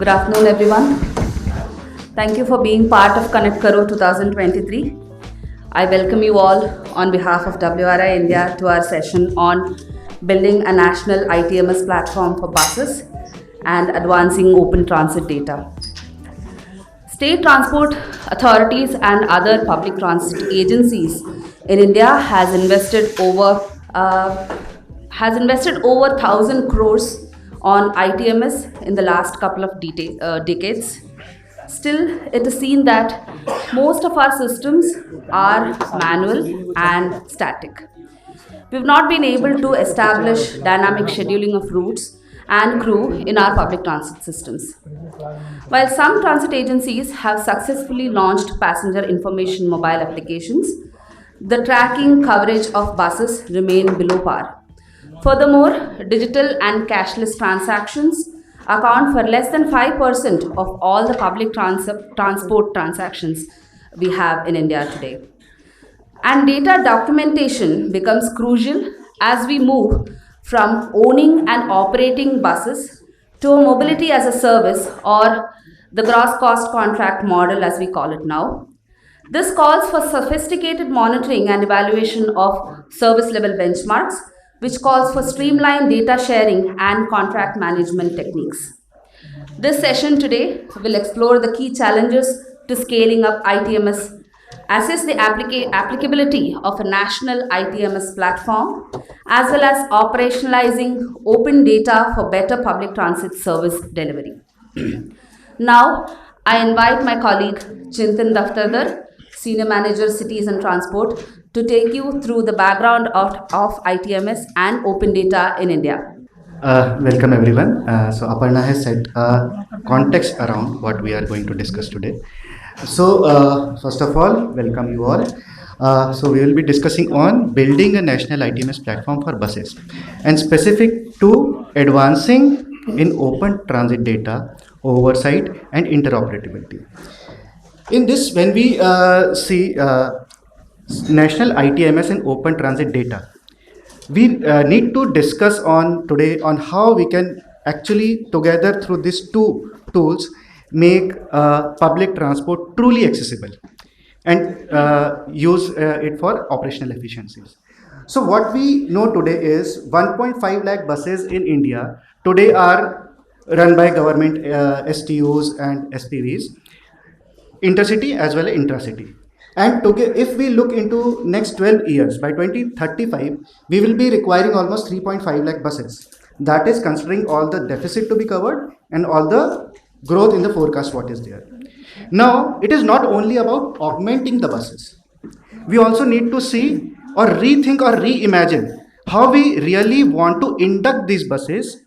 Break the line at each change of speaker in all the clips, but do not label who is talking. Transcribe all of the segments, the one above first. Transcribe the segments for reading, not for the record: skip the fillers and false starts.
Good afternoon, everyone. Thank you for being part of Connect Karo 2023. I welcome you all on behalf of WRI-India to our session on building a national ITMS platform for buses and advancing open transit data. State transport authorities and other public transit agencies in India has invested over 1,000 crores on ITMS in the last couple of decades. Still, it is seen that most of our systems are manual and static. We've not been able to establish dynamic scheduling of routes and crew in our public transit systems. While some transit agencies have successfully launched passenger information mobile applications, the tracking coverage of buses remain below par. Furthermore, digital and cashless transactions account for less than 5% of all the public transport transactions we have in India today. And data documentation becomes crucial as we move from owning and operating buses to a mobility as a service, or the gross cost contract model as we call it now. This calls for sophisticated monitoring and evaluation of service level benchmarks, which calls for streamlined data sharing and contract management techniques. This session today will explore the key challenges to scaling up ITMS, assess the applicability of a national ITMS platform, as well as operationalizing open data for better public transit service delivery. Now, I invite my colleague Chintan Daftardar, Senior Manager Cities and Transport, to take you through the background of ITMS and open data in India.
Welcome everyone. So Aparna has set context around what we are going to discuss today. So first of all, welcome you all. So we will be discussing on building a national ITMS platform for buses and specific to advancing in open transit data, oversight and interoperability. In this, when we see national ITMS and open transit data, we need to discuss on today on how we can actually together through these two tools make public transport truly accessible and use it for operational efficiencies. So what we know today is 1.5 lakh buses in India today are run by government STUs and SPVs, intercity as well as intracity. And if we look into next 12 years, by 2035, we will be requiring almost 3.5 lakh buses. That is considering all the deficit to be covered and all the growth in the forecast what is there. Now, it is not only about augmenting the buses. We also need to see or rethink or reimagine how we really want to induct these buses.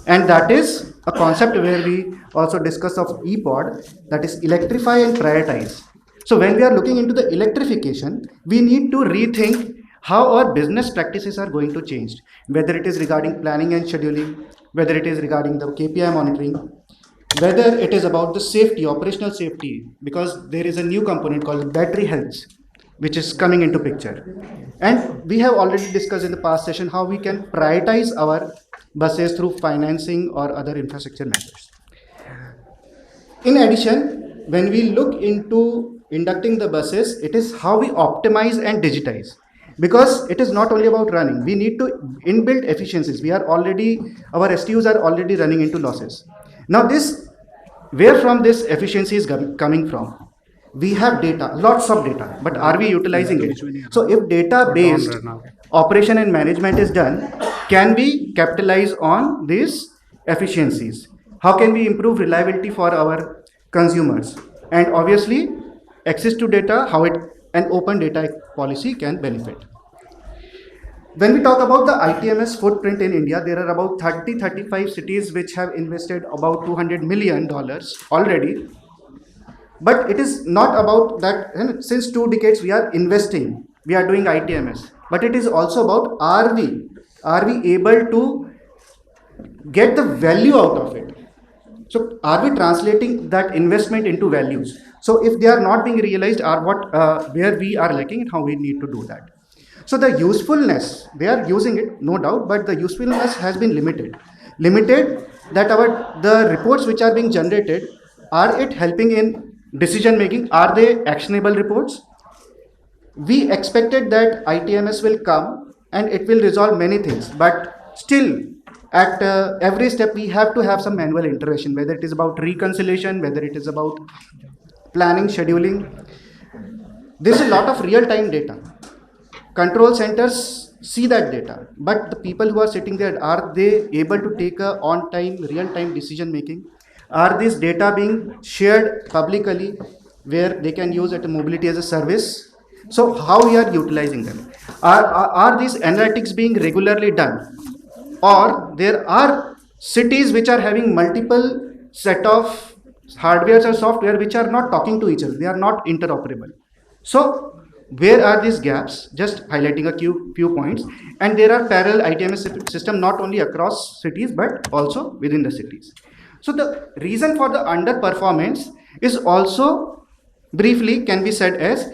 And that is a concept where we also discuss of EPOD, that is electrify and prioritize. So when we are looking into the electrification, we need to rethink how our business practices are going to change, whether it is regarding planning and scheduling, whether it is regarding the KPI monitoring, whether it is about the safety, operational safety, because there is a new component called battery health, which is coming into picture. And we have already discussed in the past session how we can prioritize our buses through financing or other infrastructure measures. In addition, when we look into inducting the buses, it is how we optimize and digitize, because it is not only about running. We need to inbuild efficiencies. Our STUs are already running into losses. Now where from this efficiency is coming from? We have data, lots of data, but are we utilizing it? So if data-based operation and management is done, can we capitalize on these efficiencies? How can we improve reliability for our consumers? And obviously, access to data, how an open data policy can benefit. When we talk about the ITMS footprint in India, there are about 35 cities which have invested about $200 million already. But it is not about that. And since 2 decades we are investing, we are doing ITMS. But it is also about are we able to get the value out of it? So are we translating that investment into values? So if they are not being realized, where we are lacking and how we need to do that. So the usefulness, they are using it, no doubt, but the usefulness has been limited that the reports which are being generated, are it helping in decision making? Are they actionable reports? We expected that ITMS will come and it will resolve many things, but still at every step we have to have some manual intervention, whether it is about reconciliation, whether it is about planning, scheduling. There's a lot of real time data. Control centers see that data, but the people who are sitting there, are they able to take a on time, real time decision making? Are this data being shared publicly where they can use it mobility as a service? So how we are utilizing them? Are these analytics being regularly done? Or there are cities which are having multiple set of hardware or software which are not talking to each other, they are not interoperable. So where are these gaps? Just highlighting a few points. And there are parallel ITMS system not only across cities but also within the cities. So the reason for the underperformance is also briefly can be said as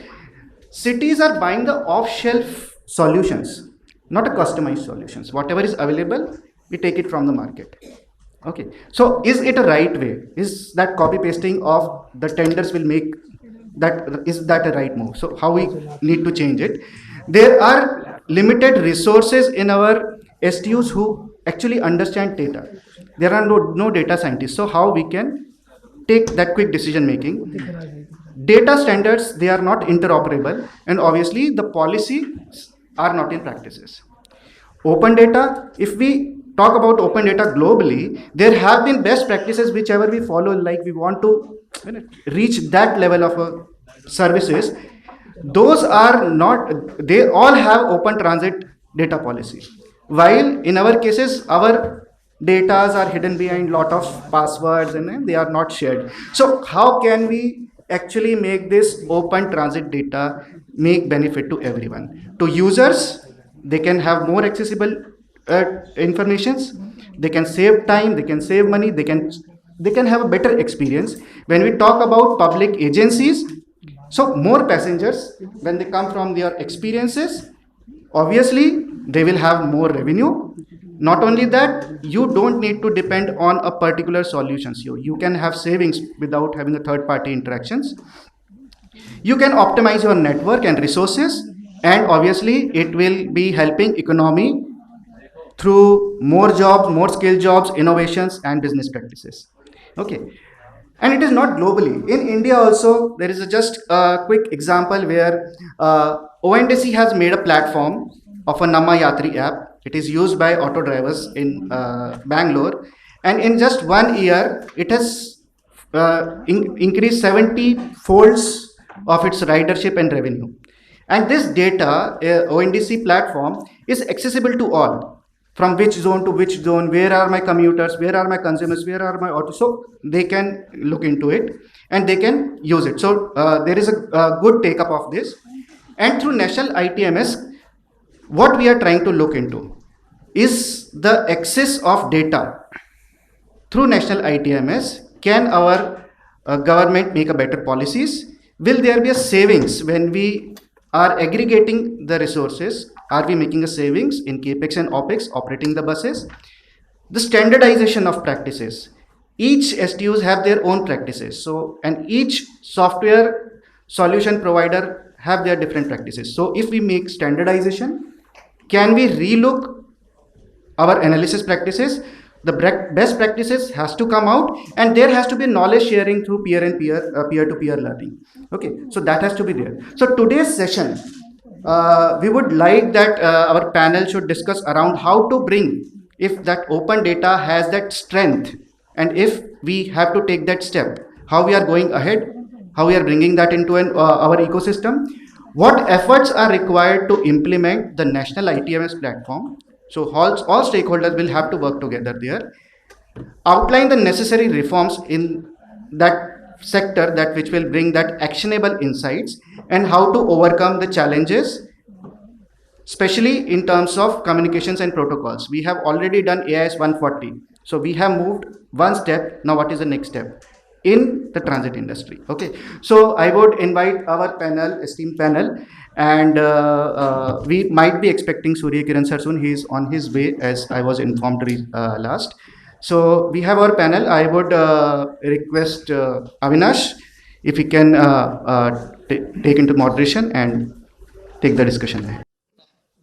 cities are buying the off-shelf solutions, not a customized solutions. Whatever is available, we take it from the market. Okay. So is it a right way? Is that copy pasting of the tenders will make that, is that a right move? So how we need to change it? There are limited resources in our STUs who actually understand data. There are no data scientists. So how we can take that quick decision making? Data standards, they are not interoperable, and obviously the policies are not in practices. Open data, if we talk about open data globally, there have been best practices whichever we follow, like we want to reach that level of services. Those are not, they all have open transit data policy, while in our cases our datas are hidden behind lot of passwords and they are not shared. So how can we actually make this open transit data make benefit to everyone? To users, they can have more accessible informations, they can save time, they can save money, they can have a better experience. When we talk about public agencies, so more passengers, when they come from their experiences, obviously they will have more revenue. Not only that, you don't need to depend on a particular solution. So you can have savings without having a third party interactions. You can optimize your network and resources, and obviously it will be helping economy through more jobs, more skill jobs, innovations and business practices. Okay. And it is not globally. In India also, there is just a quick example where ONDC has made a platform of a Namma Yatri app. It is used by auto drivers in Bangalore, and in just 1 year, it has increased 70 folds of its ridership and revenue. And this data, ONDC platform, is accessible to all. From which zone to which zone, where are my commuters, where are my consumers, where are my autos? So they can look into it and they can use it. So there is a good take up of this. And through national ITMS, what we are trying to look into is the access of data. Through national ITMS, can our government make a better policies? Will there be a savings when we are aggregating the resources? Are we making a savings in capex and opex operating the buses? The standardization of practices. Each STUs have their own practices. So, and each software solution provider have their different practices. So if we make standardization, can we relook our analysis practices? The best practices has to come out, and there has to be knowledge sharing through peer-to-peer learning. Okay, so that has to be there. So today's session, we would like that our panel should discuss around how to bring, if that open data has that strength, and if we have to take that step, how we are going ahead, how we are bringing that into our ecosystem, what efforts are required to implement the national ITMS platform. So all stakeholders will have to work together there, outline the necessary reforms in that sector that which will bring that actionable insights, and how to overcome the challenges, especially in terms of communications and protocols. We have already done AIS 140. So we have moved one step. Now what is the next step in the transit industry? Okay. So I would invite our panel, esteemed panel, and we might be expecting Surya Kiran sir soon. He is on his way, as I was informed last. So we have our panel. I would request Avinash if he can take into moderation and take the discussion ahead.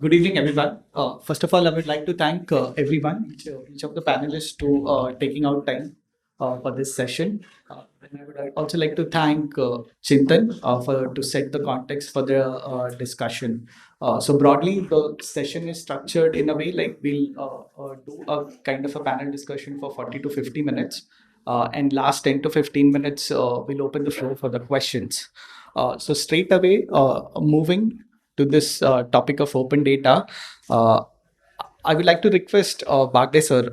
Good evening, everyone. First of all, I would like to thank everyone, each of the panelists, to taking out time for this session. And I would also like to thank Chintan for to set the context for the discussion. So broadly, the session is structured in a way like we'll do a kind of a panel discussion for 40 to 50 minutes. And last 10 to 15 minutes, we'll open the floor for the questions. So straight away, moving to this topic of open data, uh, I would like to request Bagde sir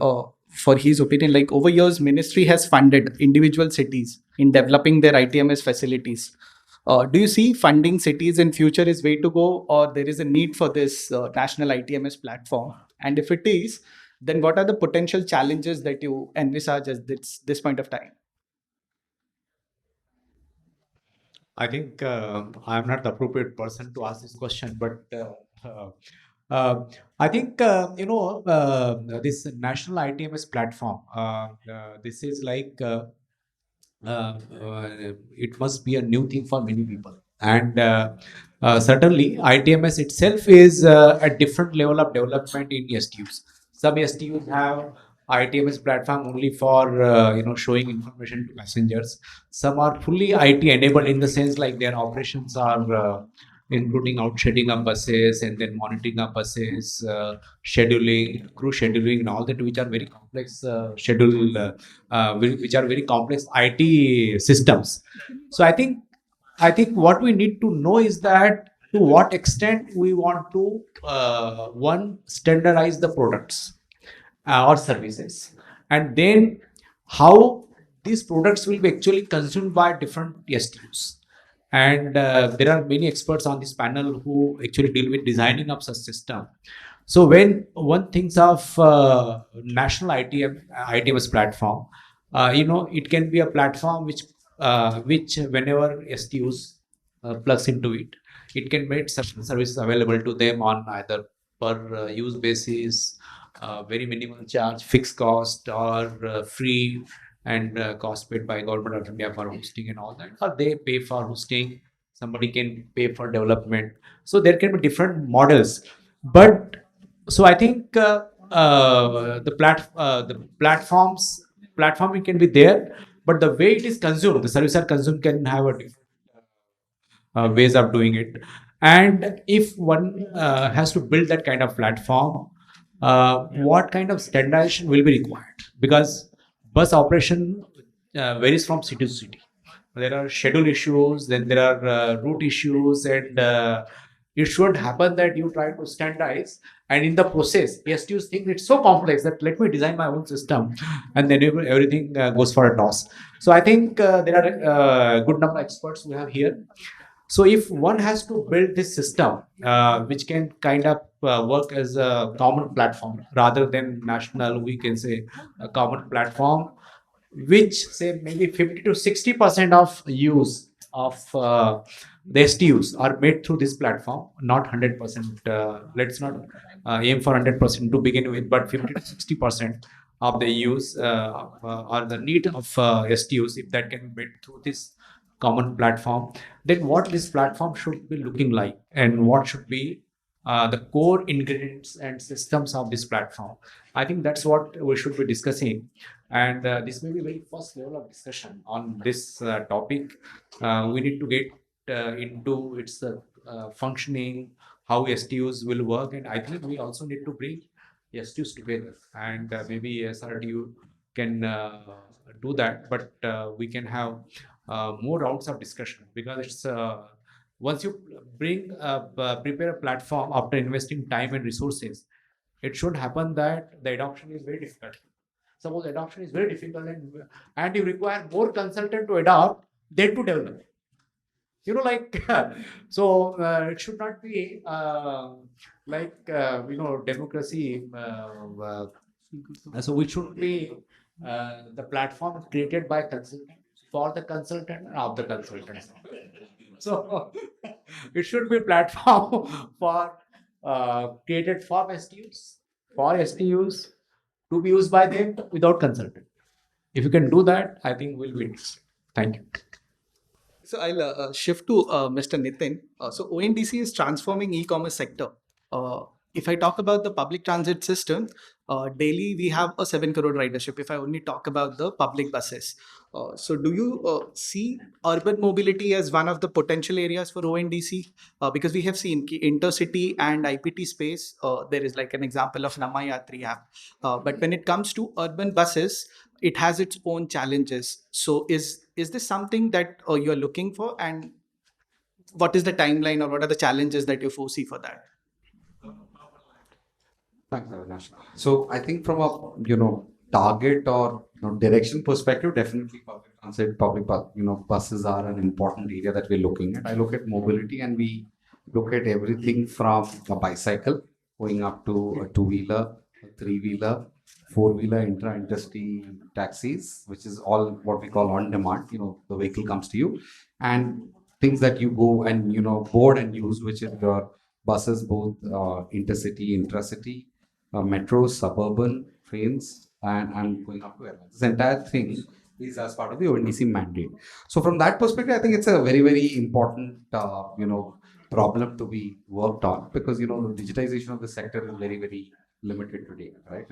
for his opinion. Like over years, ministry has funded individual cities in developing their ITMS facilities. Do you see funding cities in future is way to go, or there is a need for this national ITMS platform? And if it is, then what are the potential challenges that you envisage at this point of time?
I think I'm not the appropriate person to ask this question, but uh, I think this national ITMS platform. This is like it must be a new thing for many people, and certainly ITMS itself is a different level of development in STUs. Some STUs have ITMS platform only for showing information to passengers. Some are fully IT enabled in the sense like their operations are including outshading of buses and then monitoring of buses, scheduling, crew scheduling, and all that, which are very complex schedule, which are very complex IT systems. So I think what we need to know is that to what extent we want to one standardize the products or services, and then how these products will be actually consumed by different STUs. And there are many experts on this panel who actually deal with designing of such system. So when one thinks of national ITMS platform, it can be a platform which whenever STUs plugs into it, it can make such services available to them on either per use basis, very minimal charge, fixed cost, or free and cost paid by government of India for hosting and all that, or they pay for hosting. Somebody can pay for development. So there can be different models, but so I think the platforming can be there, but the way it is consumed, the service are consumed, can have a different ways of doing it. And if one has to build that kind of platform, what kind of standardization will be required? Because bus operation varies from city to city. There are schedule issues, then there are route issues, and it should happen that you try to standardize. And in the process, STUs think it's so complex that let me design my own system, and then everything goes for a toss. So I think there are good number of experts we have here. So if one has to build this system, which can kind of work as a common platform rather than national, we can say a common platform, which say maybe 50 to 60% of use of the STUs are made through this platform, not 100%. Let's not aim for 100% to begin with, but 50 to 60% of the use or the need of STUs, if that can be made through this common platform, then what this platform should be looking like and what should be the core ingredients and systems of this platform. I think that's what we should be discussing, and this may be very first level of discussion on this topic. We need to get into its functioning, how STUs will work, and I think we also need to bring STUs together, and maybe SRDU can do that, but we can have more rounds of discussion, because it's once you prepare a platform after investing time and resources, it should happen that the adoption is very difficult. Suppose adoption is very difficult, and you require more consultant to adopt than to develop. Like so it should not be democracy. So we should be the platform created by consultant for the consultant and of the consultant. So it should be platform for created for STUs to be used by them without consultant. If you can do that, I think we'll be interested. Thank you.
So I'll shift to Mr. Nitin. So ONDC is transforming e-commerce sector. If I talk about the public transit system, daily we have a 7 crore ridership. If I only talk about the public buses, so do you see urban mobility as one of the potential areas for ONDC? Because we have seen intercity and IPT space. There is like an example of Namayatri app. But when it comes to urban buses, it has its own challenges. So is this something that you're looking for, and what is the timeline or what are the challenges that you foresee for that?
Thanks, Avinash. So I think from a target or direction perspective, definitely public transit, buses are an important area that we're looking at. I look at mobility, and we look at everything from a bicycle going up to a two-wheeler, a three-wheeler, four-wheeler, intercity taxis, which is all what we call on demand. The vehicle comes to you, and things that you go and board and use, which is your buses, both intercity, intracity, metros, suburban trains, and I'm going up to airlines. This entire thing is as part of the ONDC mandate. So from that perspective, I think it's a very, very important, problem to be worked on, because the digitization of the sector is very, very limited today, right?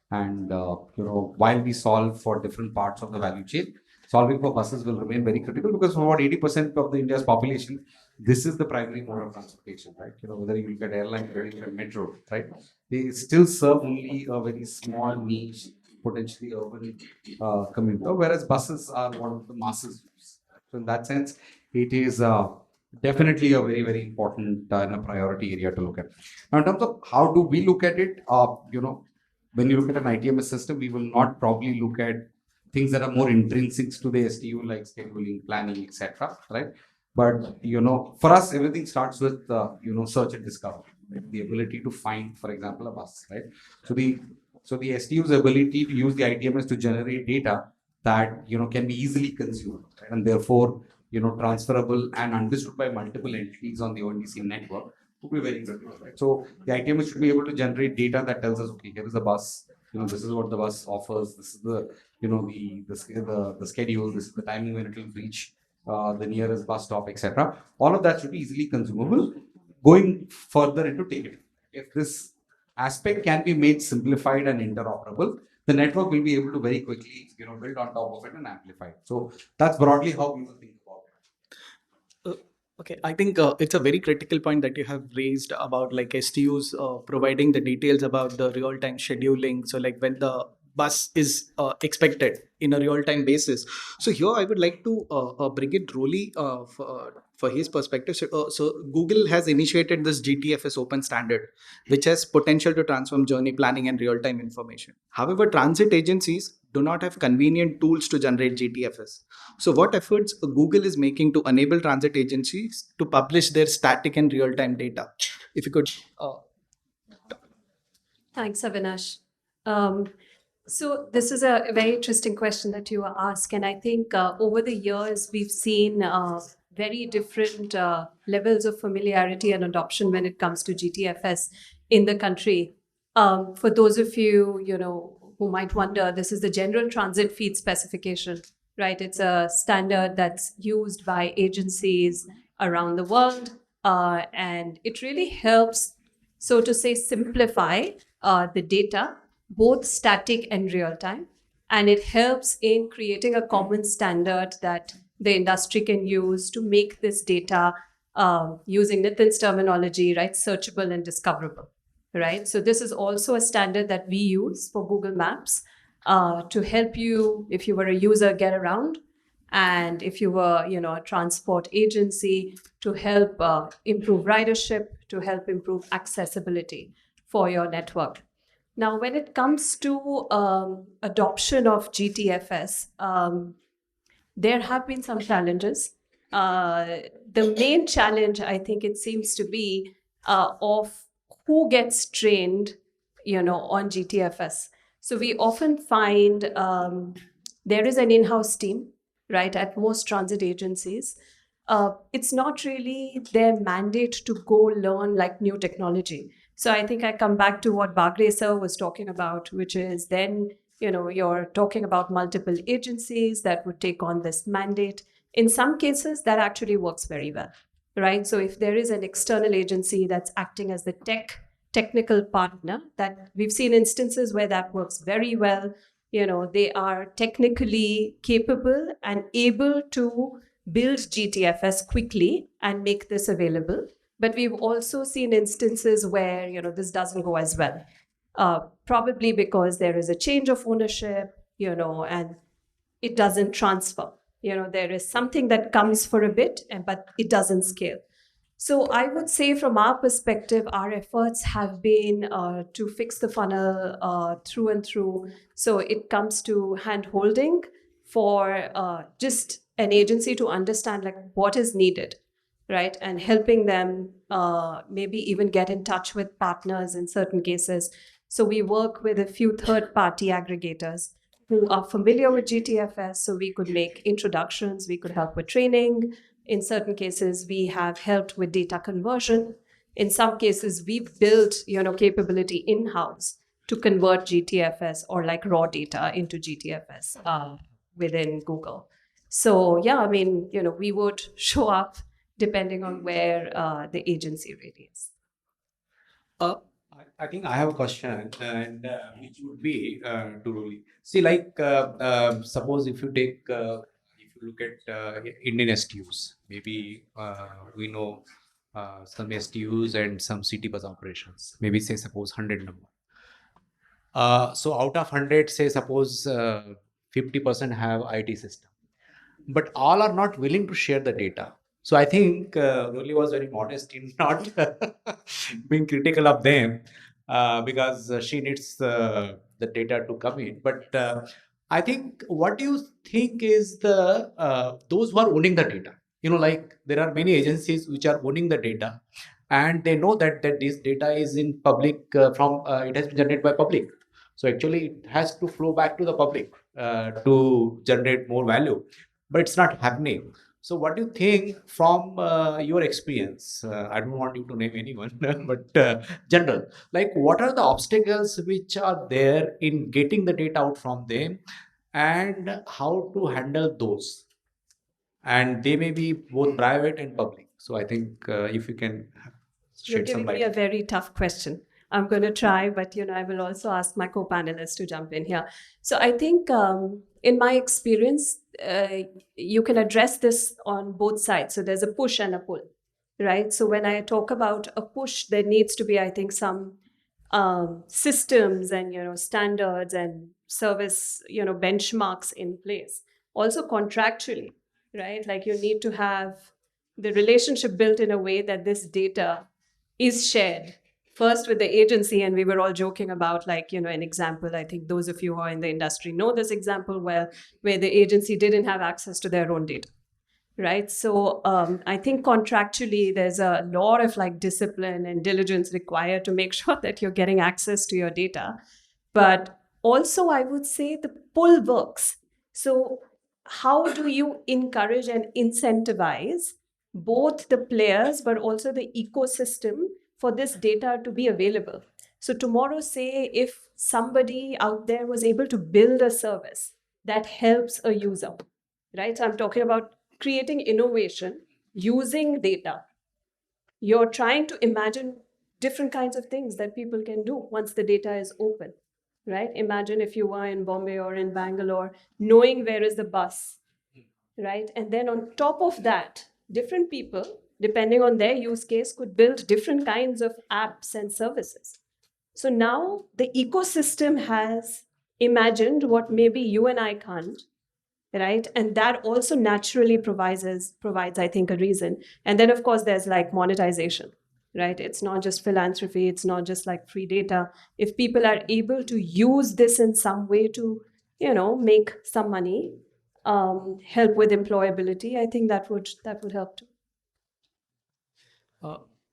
And while we solve for different parts of the value chain, solving for buses will remain very critical, because for about 80% of the India's population, this is the primary mode of transportation, right? Whether you look at airline or you look at metro, right? They still serve only a very small niche, potentially urban commuter, whereas buses are one of the masses use. So in that sense, it is definitely a very, very important and a priority area to look at. Now, in terms of how do we look at it, when you look at an ITMS system, we will not probably look at things that are more intrinsic to the STU, like scheduling, planning, etc. Right? But for us, everything starts with search and discovery, right? The ability to find, for example, a bus, right? So the STU's ability to use the ITMS to generate data that can be easily consumed, right? And therefore transferable and understood by multiple entities on the ONDC network would be very critical, right? So the ITMS should be able to generate data that tells us, okay, here is a bus. This is what the bus offers. This is the the schedule. This is the timing when it will reach the nearest bus stop, etc. All of that should be easily consumable. Going further into ticketing, if this aspect can be made simplified and interoperable, the network will be able to very quickly build on top of it and amplify it. So that's broadly how we will think about it.
Okay, I think it's a very critical point that you have raised about like STUs providing the details about the real-time scheduling. So like when the bus is expected in a real-time basis. So here I would like to bring it Rolly for his perspective. So Google has initiated this GTFS open standard, which has potential to transform journey planning and real-time information. However, transit agencies do not have convenient tools to generate GTFS. So what efforts Google is making to enable transit agencies to publish their static and real-time data? If you could.
Thanks, Avinash. So this is a very interesting question that you ask, and I think over the years we've seen very different levels of familiarity and adoption when it comes to GTFS in the country. For those of you, who might wonder, this is the General Transit Feed Specification, right? It's a standard that's used by agencies around the world, and it really helps, so to say, simplify the data, both static and real time. And it helps in creating a common standard that the industry can use to make this data, using Nitin's terminology, right, searchable and discoverable, right? So this is also a standard that we use for Google Maps to help you, if you were a user, get around. And if you were, a transport agency, to help improve ridership, to help improve accessibility for your network. Now, when it comes to adoption of GTFS, there have been some challenges. The main challenge, I think it seems to be of who gets trained, on GTFS. So we often find there is an in-house team, right, at most transit agencies. It's not really their mandate to go learn like new technology. So I think I come back to what Bagre sir was talking about, which is then, you're talking about multiple agencies that would take on this mandate. In some cases, that actually works very well, right? So if there is an external agency that's acting as the technical partner, that we've seen instances where that works very well. They are technically capable and able to build GTFS quickly and make this available. But we've also seen instances where this doesn't go as well, probably because there is a change of ownership, and it doesn't transfer. There is something that comes for a bit, but it doesn't scale. So I would say, from our perspective, our efforts have been to fix the funnel through and through. So it comes to hand holding for just an agency to understand like what is needed, right? And helping them maybe even get in touch with partners in certain cases. So we work with a few third-party aggregators who are familiar with GTFS, so we could make introductions, we could help with training. In certain cases, we have helped with data conversion. In some cases, we've built, capability in-house to convert GTFS or like raw data into GTFS within Google. So yeah, I mean, we would show up depending on where the agency really is.
I think I have a question, and which would be to Roli. See, like, suppose if you look at Indian STUs, maybe we know some STUs and some city bus operations. Maybe say suppose 100 number. So out of 100, say suppose 50% have IT system, but all are not willing to share the data. So I think Roli was very modest in not being critical of them because she needs the data to come in. But I think what do you think is the those who are owning the data? Like there are many agencies which are owning the data, and they know that this data is in public it has been generated by public. So actually, it has to flow back to the public to generate more value, but it's not happening. So, what do you think from your experience? I don't want you to name anyone, but general, like what are the obstacles which are there in getting the data out from them, and how to handle those? And they may be both private and public. So, I think if you can
You're
shed some
giving me a
light.
very tough question. I'm going to try, but I will also ask my co-panelists to jump in here. So I think, in my experience, you can address this on both sides. So there's a push and a pull, right? So when I talk about a push, there needs to be, I think, some systems and standards and service benchmarks in place. Also contractually, right? Like you need to have the relationship built in a way that this data is shared first with the agency. And we were all joking about an example. I think those of you who are in the industry know this example well, where the agency didn't have access to their own data, right? So I think contractually there's a lot of discipline and diligence required to make sure that you're getting access to your data. But also I would say the pull works. So how do you encourage and incentivize both the players but also the ecosystem for this data to be available? So tomorrow, say if somebody out there was able to build a service that helps a user, right? So I'm talking about creating innovation using data. You're trying to imagine different kinds of things that people can do once the data is open, right? Imagine if you were in Bombay or in Bangalore, knowing where is the bus, right? And then on top of that, different people, depending on their use case, could build different kinds of apps and services. So now the ecosystem has imagined what maybe you and I can't, right? And that also naturally provides, I think, a reason. And then, of course, there's monetization, right? It's not just philanthropy. It's not just free data. If people are able to use this in some way to, make some money, help with employability, I think that would help too.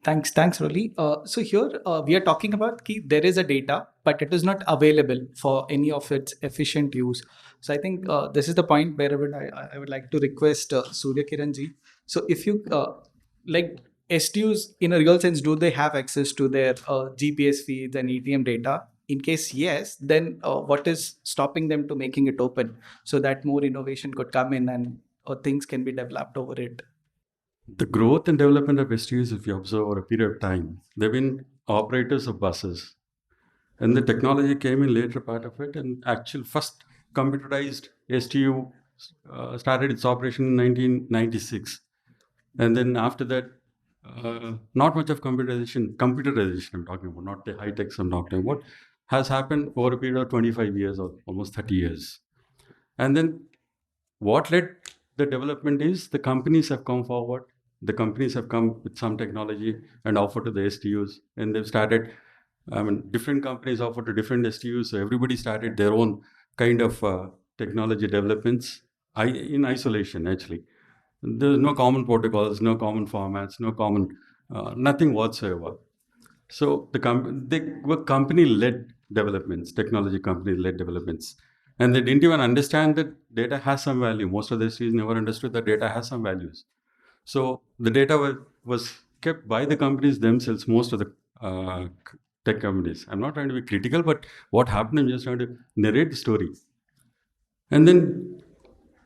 Thanks, Roli. So here we are talking about there is a data, but it is not available for any of its efficient use. So I think this is the point where I would like to request Surya Kiran ji. So if you STUs, in a real sense, do they have access to their GPS feeds and ETM data? In case yes, then what is stopping them to making it open so that more innovation could come in and things can be developed over it?
The growth and development of STUs, if you observe over a period of time, they've been operators of buses. And the technology came in later part of it. And actual first computerized STU started its operation in 1996. And then after that, not much of computerization I'm talking about, not the high techs I'm talking about, has happened over a period of 25 years or almost 30 years. And then what led the development is the companies have come forward. The companies have come with some technology and offered to the STUs, and they've started. I mean, different companies offer to different STUs, so everybody started their own kind of technology developments in isolation. Actually, there's no common protocols, no common formats, no common nothing whatsoever. So they were company-led developments, technology company-led developments, and they didn't even understand that data has some value. Most of the STUs never understood that data has some values. So the data was kept by the companies themselves, most of the tech companies. I'm not trying to be critical, but what happened, I'm just trying to narrate the story. And then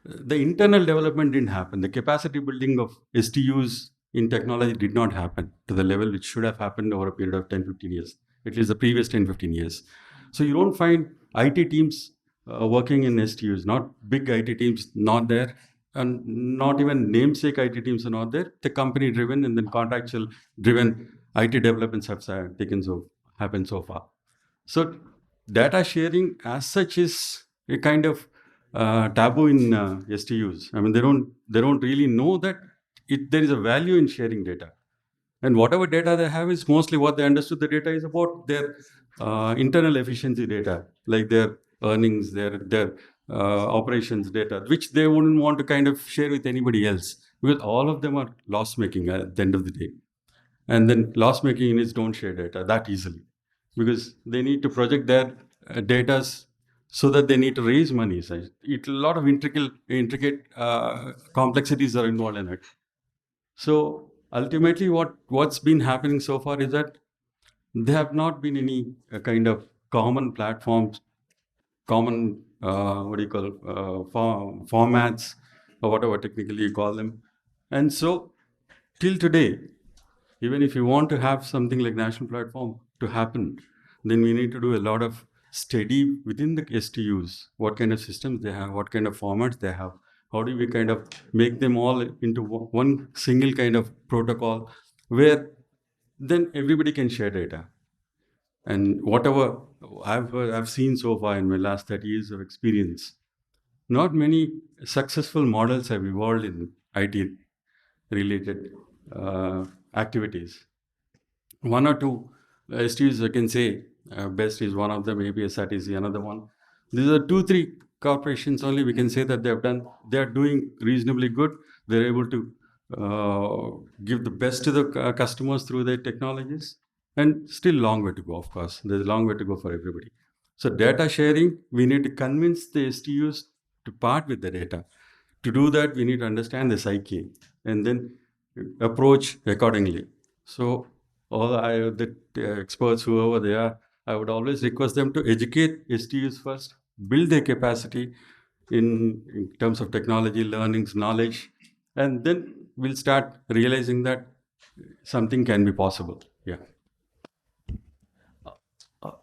the internal development didn't happen. The capacity building of STUs in technology did not happen to the level which should have happened over a period of 10, 15 years, at least the previous 10, 15 years. So you don't find IT teams working in STUs, not big IT teams, not there, and not even namesake IT teams are not there. The company driven and then contractual driven IT developments have happened so far. So data sharing as such is a kind of taboo in STUs. I mean, they don't really know that there is a value in sharing data, and whatever data they have is mostly what they understood. The data is about their internal efficiency data, like their earnings, their operations data, which they wouldn't want to kind of share with anybody else, because all of them are loss making at the end of the day, and then loss making units don't share data that easily because they need to project their data so that they need to raise money. So a lot of intricate complexities are involved in it. So ultimately, what's been happening so far is that there have not been any kind of common platforms, common formats, or whatever technically you call them. And so till today, even if you want to have something like national platform to happen, then we need to do a lot of study within the STUs, what kind of systems they have, what kind of formats they have, how do we kind of make them all into one single kind of protocol where then everybody can share data. And whatever I've seen so far in my last 30 years of experience, not many successful models have evolved in IT related activities. One or two STUs I can say, Best is one of them, ABSAT is another one. These are 2-3 corporations only we can say that they're doing reasonably good. They're able to give the best to the customers through their technologies, and still long way to go, of course. There's a long way to go for everybody. So data sharing, we need to convince the STUs to part with the data. To do that, we need to understand the psyche and then approach accordingly. So all the experts, whoever they are, I would always request them to educate STUs first, build their capacity in terms of technology, learnings, knowledge, and then we'll start realizing that something can be possible. Yeah.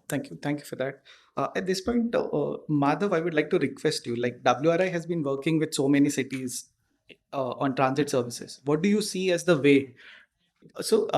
Thank you for that. At this point, Madhav, I would like to request you, like WRI has been working with so many cities on transit services. What do you see as the way? So,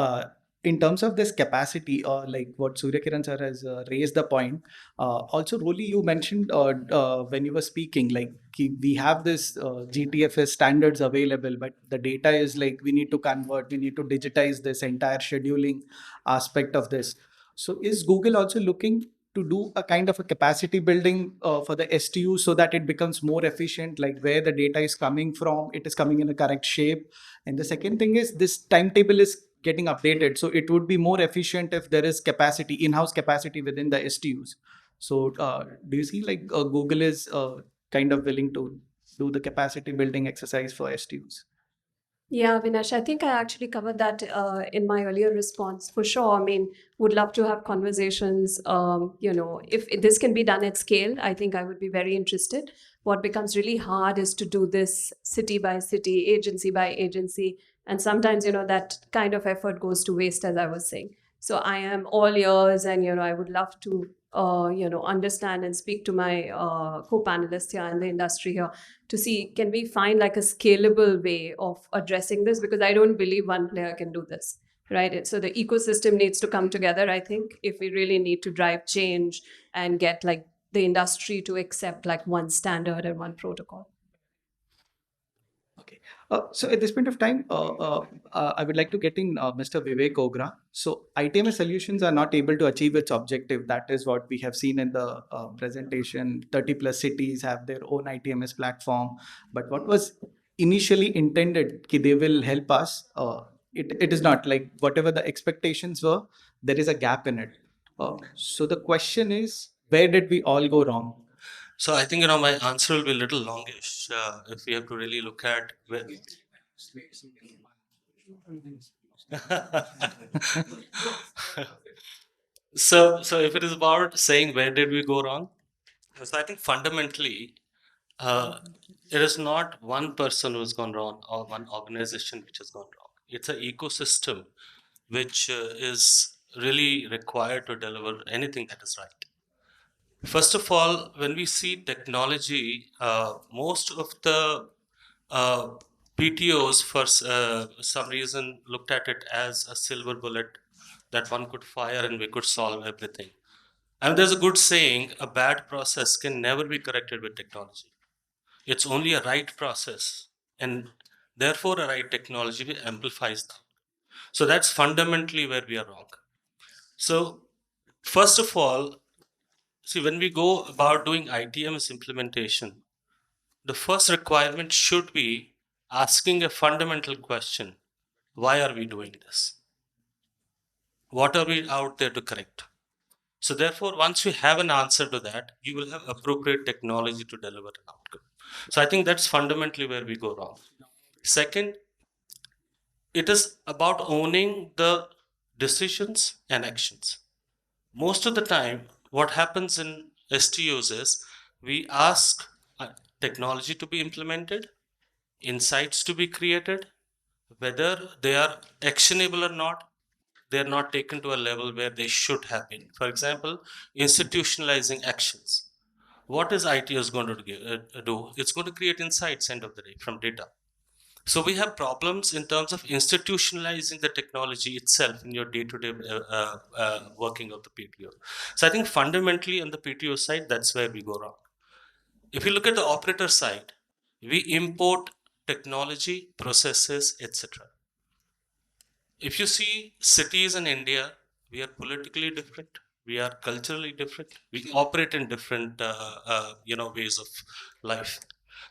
in terms of this capacity, like what Surya Kiran sir has raised the point, also, Roli, you mentioned when you were speaking, like we have this GTFS standards available, but the data is like we need to convert, we need to digitize this entire scheduling aspect of this. So, is Google also looking to do a kind of a capacity building for the STU so that it becomes more efficient, like where the data is coming from, it is coming in a correct shape? And the second thing is this timetable is getting updated. So it would be more efficient if there is capacity, in-house capacity within the STUs. So do you see like Google is kind of willing to do the capacity building exercise for STUs?
Yeah, Vinash, I think I actually covered that in my earlier response for sure. I mean, would love to have conversations. If this can be done at scale, I think I would be very interested. What becomes really hard is to do this city by city, agency by agency. And sometimes, that kind of effort goes to waste, as I was saying. So I am all ears, and, I would love to, understand and speak to my co-panelists here and the industry here to see, can we find like a scalable way of addressing this, because I don't believe one player can do this, right? So the ecosystem needs to come together, I think, if we really need to drive change and get like the industry to accept like one standard and one protocol.
Okay. So at this point of time, I would like to get in Mr. Vivek Ogra. So ITMS solutions are not able to achieve its objective. That is what we have seen in the presentation. 30 plus cities have their own ITMS platform. But what was initially intended, ki they will help us, it is not like whatever the expectations were, there is a gap in it. So the question is, where did we all go wrong?
So I think my answer will be a little longish if we have to really look at where. So if it is about saying where did we go wrong, so I think fundamentally it is not one person who's gone wrong or one organization which has gone wrong. It's an ecosystem which is really required to deliver anything that is right. First of all, when we see technology, most of the uh, PTOs, for some reason, looked at it as a silver bullet that one could fire and we could solve everything. And there's a good saying, a bad process can never be corrected with technology. It's only a right process, and therefore a right technology amplifies that. So that's fundamentally where we are wrong. So first of all, see, when we go about doing ITMS implementation, the first requirement should be asking a fundamental question. Why are we doing this? What are we out there to correct? So therefore, once you have an answer to that, you will have appropriate technology to deliver an outcome. So I think that's fundamentally where we go wrong. Second, it is about owning the decisions and actions. Most of the time, what happens in STUs is we ask technology to be implemented, insights to be created, whether they are actionable or not, they are not taken to a level where they should have been. For example, institutionalizing actions. What is ITS going to do? It's going to create insights end of the day from data. So we have problems in terms of institutionalizing the technology itself in your day-to-day working of the PTO. So I think fundamentally on the PTO side, that's where we go wrong. If you look at the operator side, we import technology, processes, etc. If you see cities in India, we are politically different, we are culturally different, we operate in different ways of life.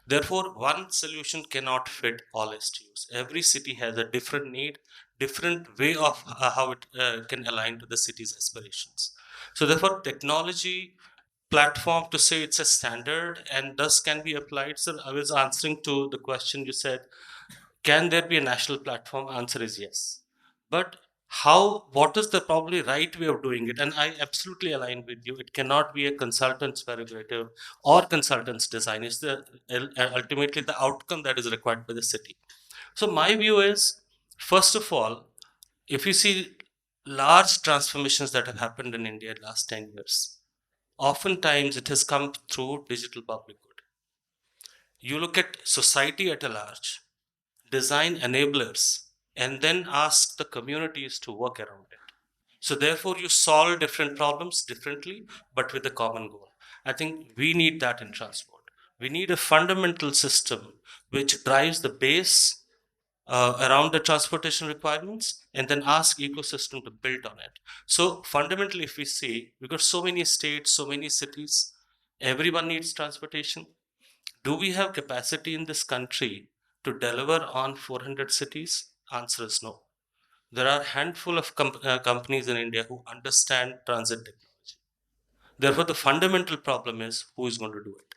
Therefore, one solution cannot fit all STUs. Every city has a different need, different way of how it can align to the city's aspirations. So therefore, technology platform to say it's a standard and thus can be applied. So I was answering to the question you said, can there be a national platform? Answer is yes. But how, what is the probably right way of doing it? And I absolutely align with you. It cannot be a consultant's prerogative or consultant's design. It's ultimately the outcome that is required by the city. So my view is, first of all, if you see large transformations that have happened in India in the last 10 years, oftentimes it has come through digital public good. You look at society at a large, design enablers, and then ask the communities to work around it. So therefore, you solve different problems differently, but with a common goal. I think we need that in transport. We need a fundamental system which drives the base around the transportation requirements and then ask ecosystem to build on it. So fundamentally, if we see, we've got so many states, so many cities, everyone needs transportation. Do we have capacity in this country to deliver on 400 cities? Answer is no. There are a handful of companies in India who understand transit technology. Therefore, the fundamental problem is who is going to do it.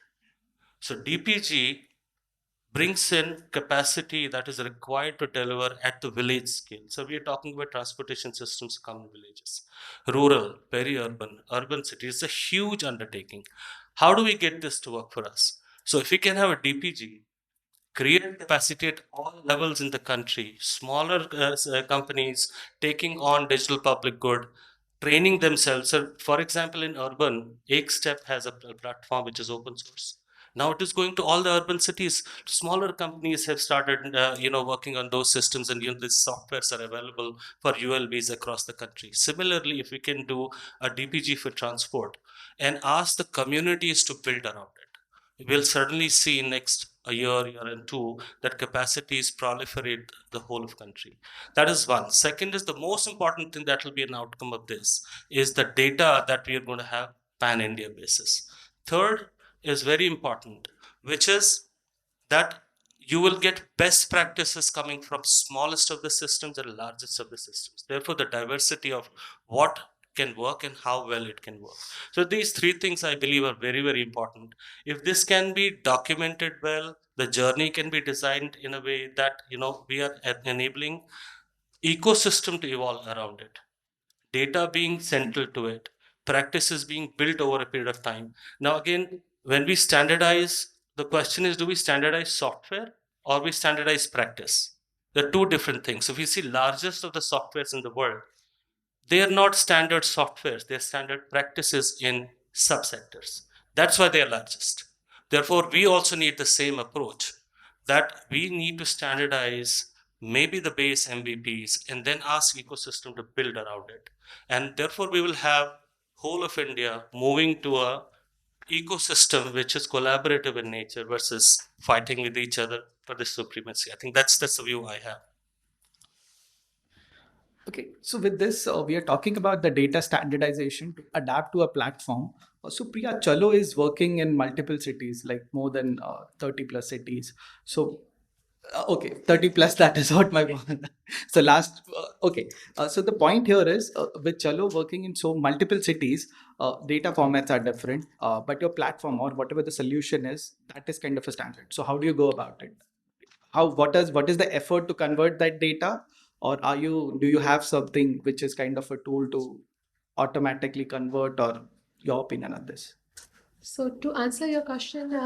So DPG brings in capacity that is required to deliver at the village scale. So we are talking about transportation systems coming villages, rural, peri-urban, urban cities. It's a huge undertaking. How do we get this to work for us? So if we can have a DPG create capacity at all levels in the country, smaller companies taking on digital public good, training themselves. So, for example, in urban, Step has a platform which is open source. Now it is going to all the urban cities. Smaller companies have started, working on those systems, and these softwares are available for ULBs across the country. Similarly, if we can do a DPG for transport and ask the communities to build around it, we'll certainly see next a year and two, that capacities proliferate the whole of country. That is one. Second is the most important thing that will be an outcome of this is the data that we are going to have pan-India basis. Third is very important, which is that you will get best practices coming from smallest of the systems and largest of the systems. Therefore, the diversity of what can work and how well it can work. So these three things I believe are very, very important. If this can be documented well, the journey can be designed in a way that we are enabling ecosystem to evolve around it, data being central to it, practices being built over a period of time. Now, again, when we standardize, the question is, do we standardize software or we standardize practice? They're two different things. If you see largest of the softwares in the world, they are not standard softwares, they're standard practices in subsectors. That's why they are largest. Therefore, we also need the same approach, that we need to standardize maybe the base MVPs and then ask ecosystem to build around it. And therefore, we will have whole of India moving to a ecosystem which is collaborative in nature versus fighting with each other for the supremacy. I think that's the view I have.
Okay, so with this, we are talking about the data standardization to adapt to a platform. So Priya, Chalo is working in multiple cities, like more than 30 plus cities. So, okay, 30 plus, that is what my so last, okay. So the point here is with Chalo working in so multiple cities, data formats are different, but your platform or whatever the solution is, that is kind of a standard. So how do you go about it? What is the effort to convert that data, or do you have something which is kind of a tool to automatically convert, or your opinion on this?
So to answer your question,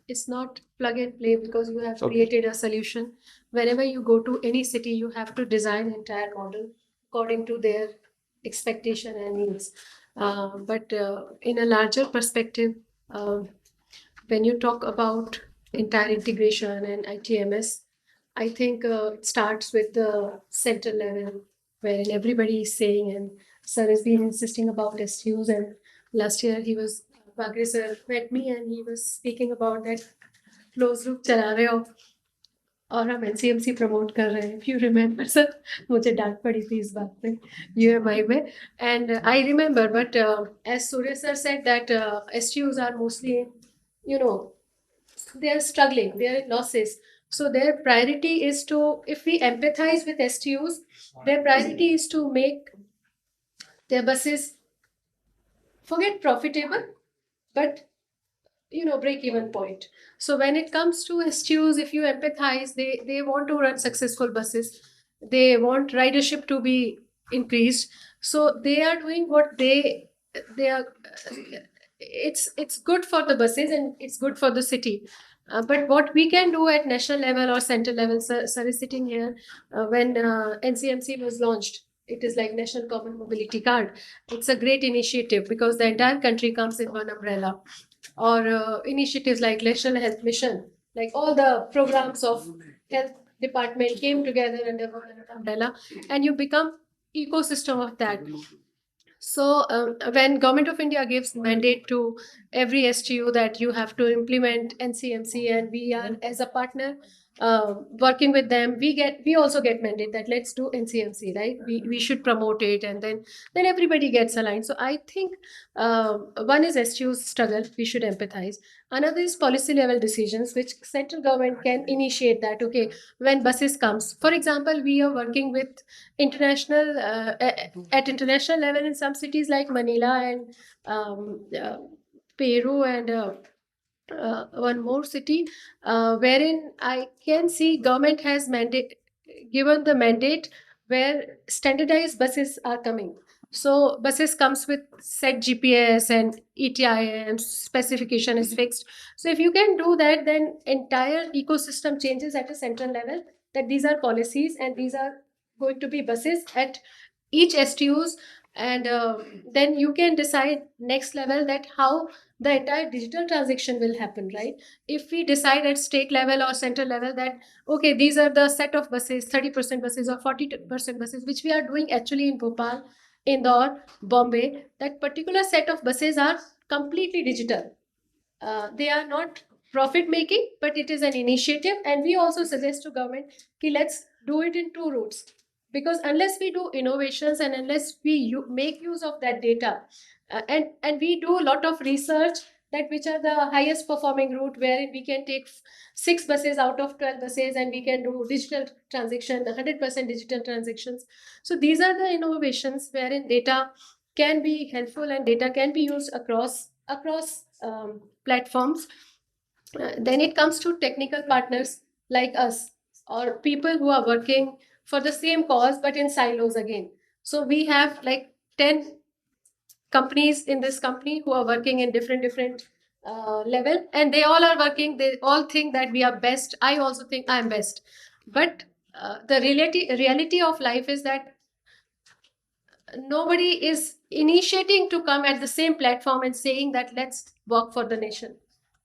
it's not plug and play because you have
Okay.
created a solution. Whenever you go to any city, you have to design an entire model according to their expectation and needs. But in a larger perspective, when you talk about entire integration and ITMS, I think it starts with the center level, wherein everybody is saying, and Sir has been insisting about SUs. And last year he was, Bagre sir met me and he was speaking about that closed loop चला रहे हो और हम NCMC promote कर रहे हैं. If you remember, sir, मुझे डांट पड़ी थी इस बात पे UMI में. And I remember, but as Surya sir said that SUs are mostly, they are struggling, they are in losses. So their priority is to, if we empathize with STUs, their priority is to make their buses, forget profitable, but break even point. So when it comes to STUs, if you empathize, they want to run successful buses, they want ridership to be increased, so they are doing what they are. It's good for the buses and it's good for the city. But what we can do at national level or center level, sir is sitting here, when NCMC was launched, it is like National Common Mobility Card. It's a great initiative because the entire country comes in one umbrella. Or initiatives like National Health Mission, like all the programs of health department came together under one umbrella, and you become ecosystem of that. So when Government of India gives mandate to every STU that you have to implement NCMC, and we are as a partner working with them, we also get mandate that let's do NCMC, right? We should promote it, and then everybody gets aligned. So I think one is STU's struggle, we should empathize. Another is policy level decisions, which central government can initiate that. Okay, when buses comes, for example, we are working with international at international level in some cities like Manila and Peru and one more city wherein I can see government has given the mandate where standardized buses are coming. So buses comes with set GPS and ETIM specification is fixed. So if you can do that, then entire ecosystem changes at a central level. That these are policies and these are going to be buses at each STUs, and then you can decide next level that how the entire digital transaction will happen, right? If we decide at state level or central level that okay, these are the set of buses, 30% buses or 40% buses, which we are doing actually in Bhopal, Indore, Bombay, that particular set of buses are completely digital. They are not profit making, but it is an initiative, and we also suggest to government ki let's do it in two routes, because unless we do innovations and unless we make use of that data, and we do a lot of research that which are the highest performing route wherein we can take 6 buses out of 12 buses and we can do digital transaction, 100% digital transactions. So these are the innovations wherein data can be helpful and data can be used across platforms. Then it comes to technical partners like us, or people who are working for the same cause but in silos again. So we have like 10 companies in this company who are working in different level, and they all are working, they all think that we are best. I also think I'm best, but the reality of life is that nobody is initiating to come at the same platform and saying that let's work for the nation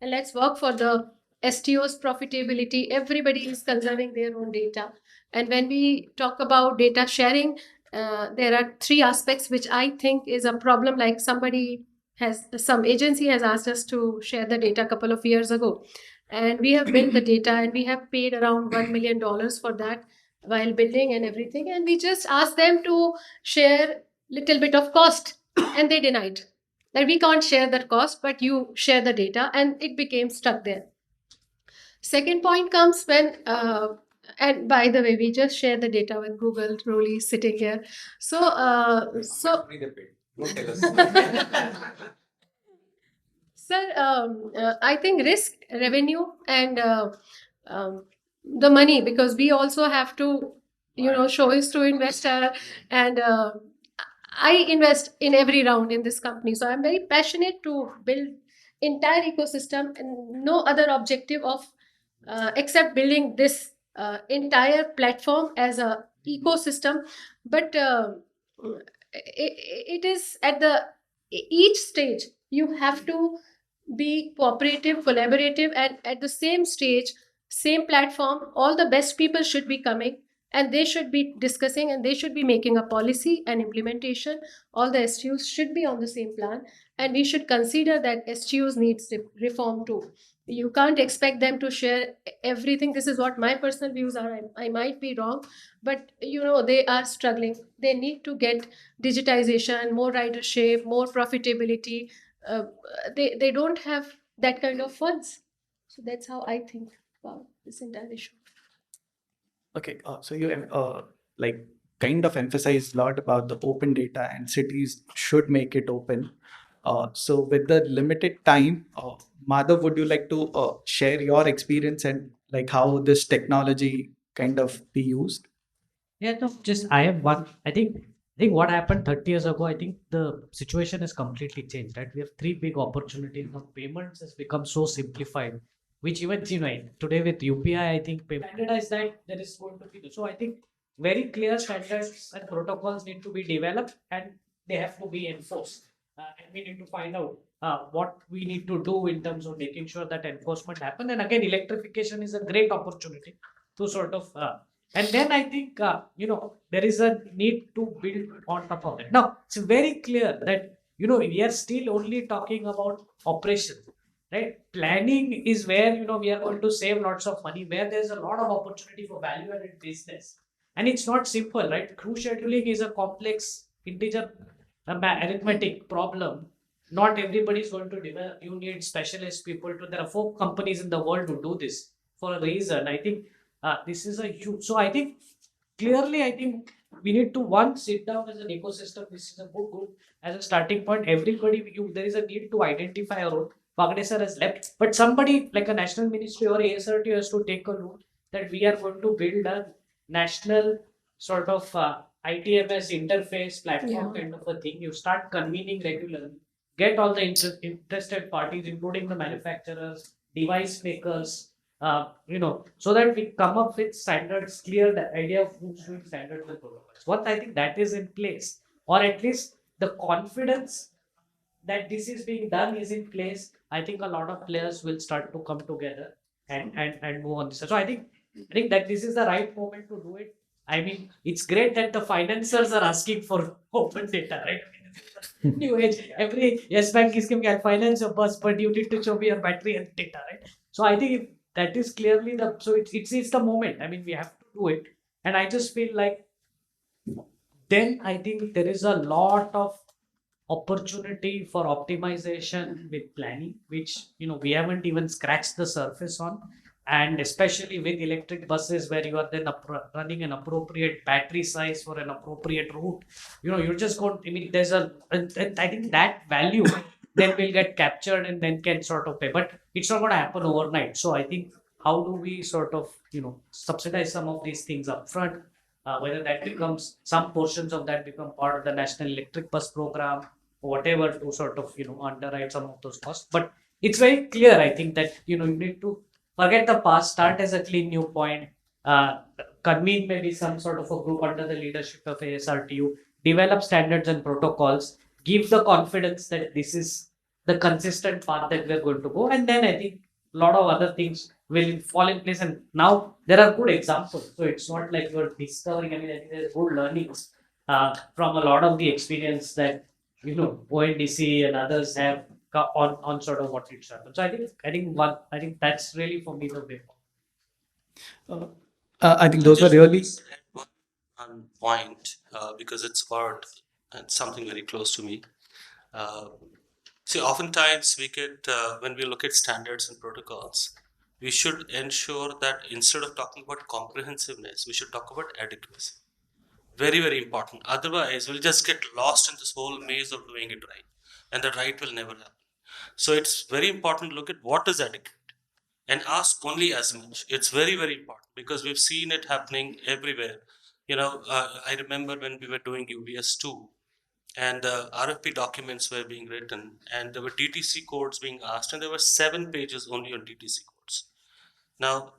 and let's work for the STO's profitability. Everybody is conserving their own data. And when we talk about data sharing, there are 3 aspects which I think is a problem. Like some agency has asked us to share the data a couple of years ago. And we have built the data and we have paid around $1 million for that while building and everything. And we just asked them to share little bit of cost, and they denied that we can't share that cost, but you share the data, and it became stuck there. Second point comes when and by the way, we just share the data with Google. Rolly is sitting here.
Don't tell us.
Sir, I think risk, revenue, and the money, because we also have to, show is to investor, and I invest in every round in this company. So I'm very passionate to build entire ecosystem, and no other objective of except building this entire platform as a ecosystem. But it is at the each stage you have to be cooperative, collaborative, and at the same stage, same platform, all the best people should be coming, and they should be discussing, and they should be making a policy and implementation. All the STUs should be on the same plan, and we should consider that STUs needs reform too. You can't expect them to share everything. This is what my personal views are. I might be wrong, but they are struggling. They need to get digitization, more ridership, more profitability. uh, they don't have that kind of funds. So that's how I think about this entire issue.
Okay, so you like kind of emphasize a lot about the open data and cities should make it open. So with the limited time, Madhav, would you like to share your experience and like how this technology kind of be used?
Yeah, no, just I have one. I think what happened 30 years ago, I think the situation has completely changed, right? We have three big opportunities. Now payments has become so simplified, which even today with UPI, I think standardize that there is going to be. So I think very clear standards and protocols need to be developed and they have to be enforced. And we need to find out what we need to do in terms of making sure that enforcement happen. And again, electrification is a great opportunity to sort of and then I think, there is a need to build on top of it. Now, it's very clear that, we are still only talking about operations, right? Planning is where, we are going to save lots of money, where there's a lot of opportunity for value added business. And it's not simple, right? Crew scheduling is a complex integer arithmetic problem. Not everybody is going to develop. You need specialist people to. There are 4 companies in the world who do this for a reason. I think this is a huge. So I think clearly, I think we need to sit down as an ecosystem. This is a good as a starting point. Everybody, there is a need to identify a role. Wagner has left, but somebody like a national ministry or ASRT has to take a note that we are going to build a national sort of ITMS interface platform kind of a thing. You start convening regularly, get all the interested parties, including the manufacturers, device makers, so that we come up with standards, clear the idea of who's doing standards and protocols. What I think that is in place, or at least the confidence that this is being done is in place, I think a lot of players will start to come together and move on this. So I think that this is the right moment to do it. I mean, it's great that the financiers are asking for open data, right? New age, every yes bank is giving I'll finance your bus, but you need to show me your battery and data, right? So I think that is clearly it's the moment. I mean, we have to do it, and I just feel like then I think there is a lot of opportunity for optimization with planning, which we haven't even scratched the surface on. And especially with electric buses, where you are then running an appropriate battery size for an appropriate route, you're just going. I mean, and I think that value then will get captured and then can sort of pay, but it's not going to happen overnight. So I think how do we sort of subsidize some of these things upfront? Whether that becomes some portions of that become part of the national electric bus program or whatever to sort of underwrite some of those costs. But it's very clear, I think, that you need to forget the past, start as a clean new point, convene maybe some sort of a group under the leadership of ASRTU, develop standards and protocols, give the confidence that this is the consistent path that we're going to go, and then I think a lot of other things will fall in place. And now there are good examples, so it's not like you're discovering. I mean, I think there's good learnings from a lot of the experience that ONDC and others have on sort of what it's happened. So I think that's really for me the way forward.
I think those were really.
One point because it's about and something very close to me. See, oftentimes we get when we look at standards and protocols, we should ensure that instead of talking about comprehensiveness, we should talk about adequacy. Very, very important. Otherwise, we'll just get lost in this whole maze of doing it right, and the right will never happen. So it's very important to look at what is adequate and ask only as much. It's very, very important because we've seen it happening everywhere. I remember when we were doing UBS 2 and RFP documents were being written and there were DTC codes being asked, and there were 7 pages only on DTC codes. Now,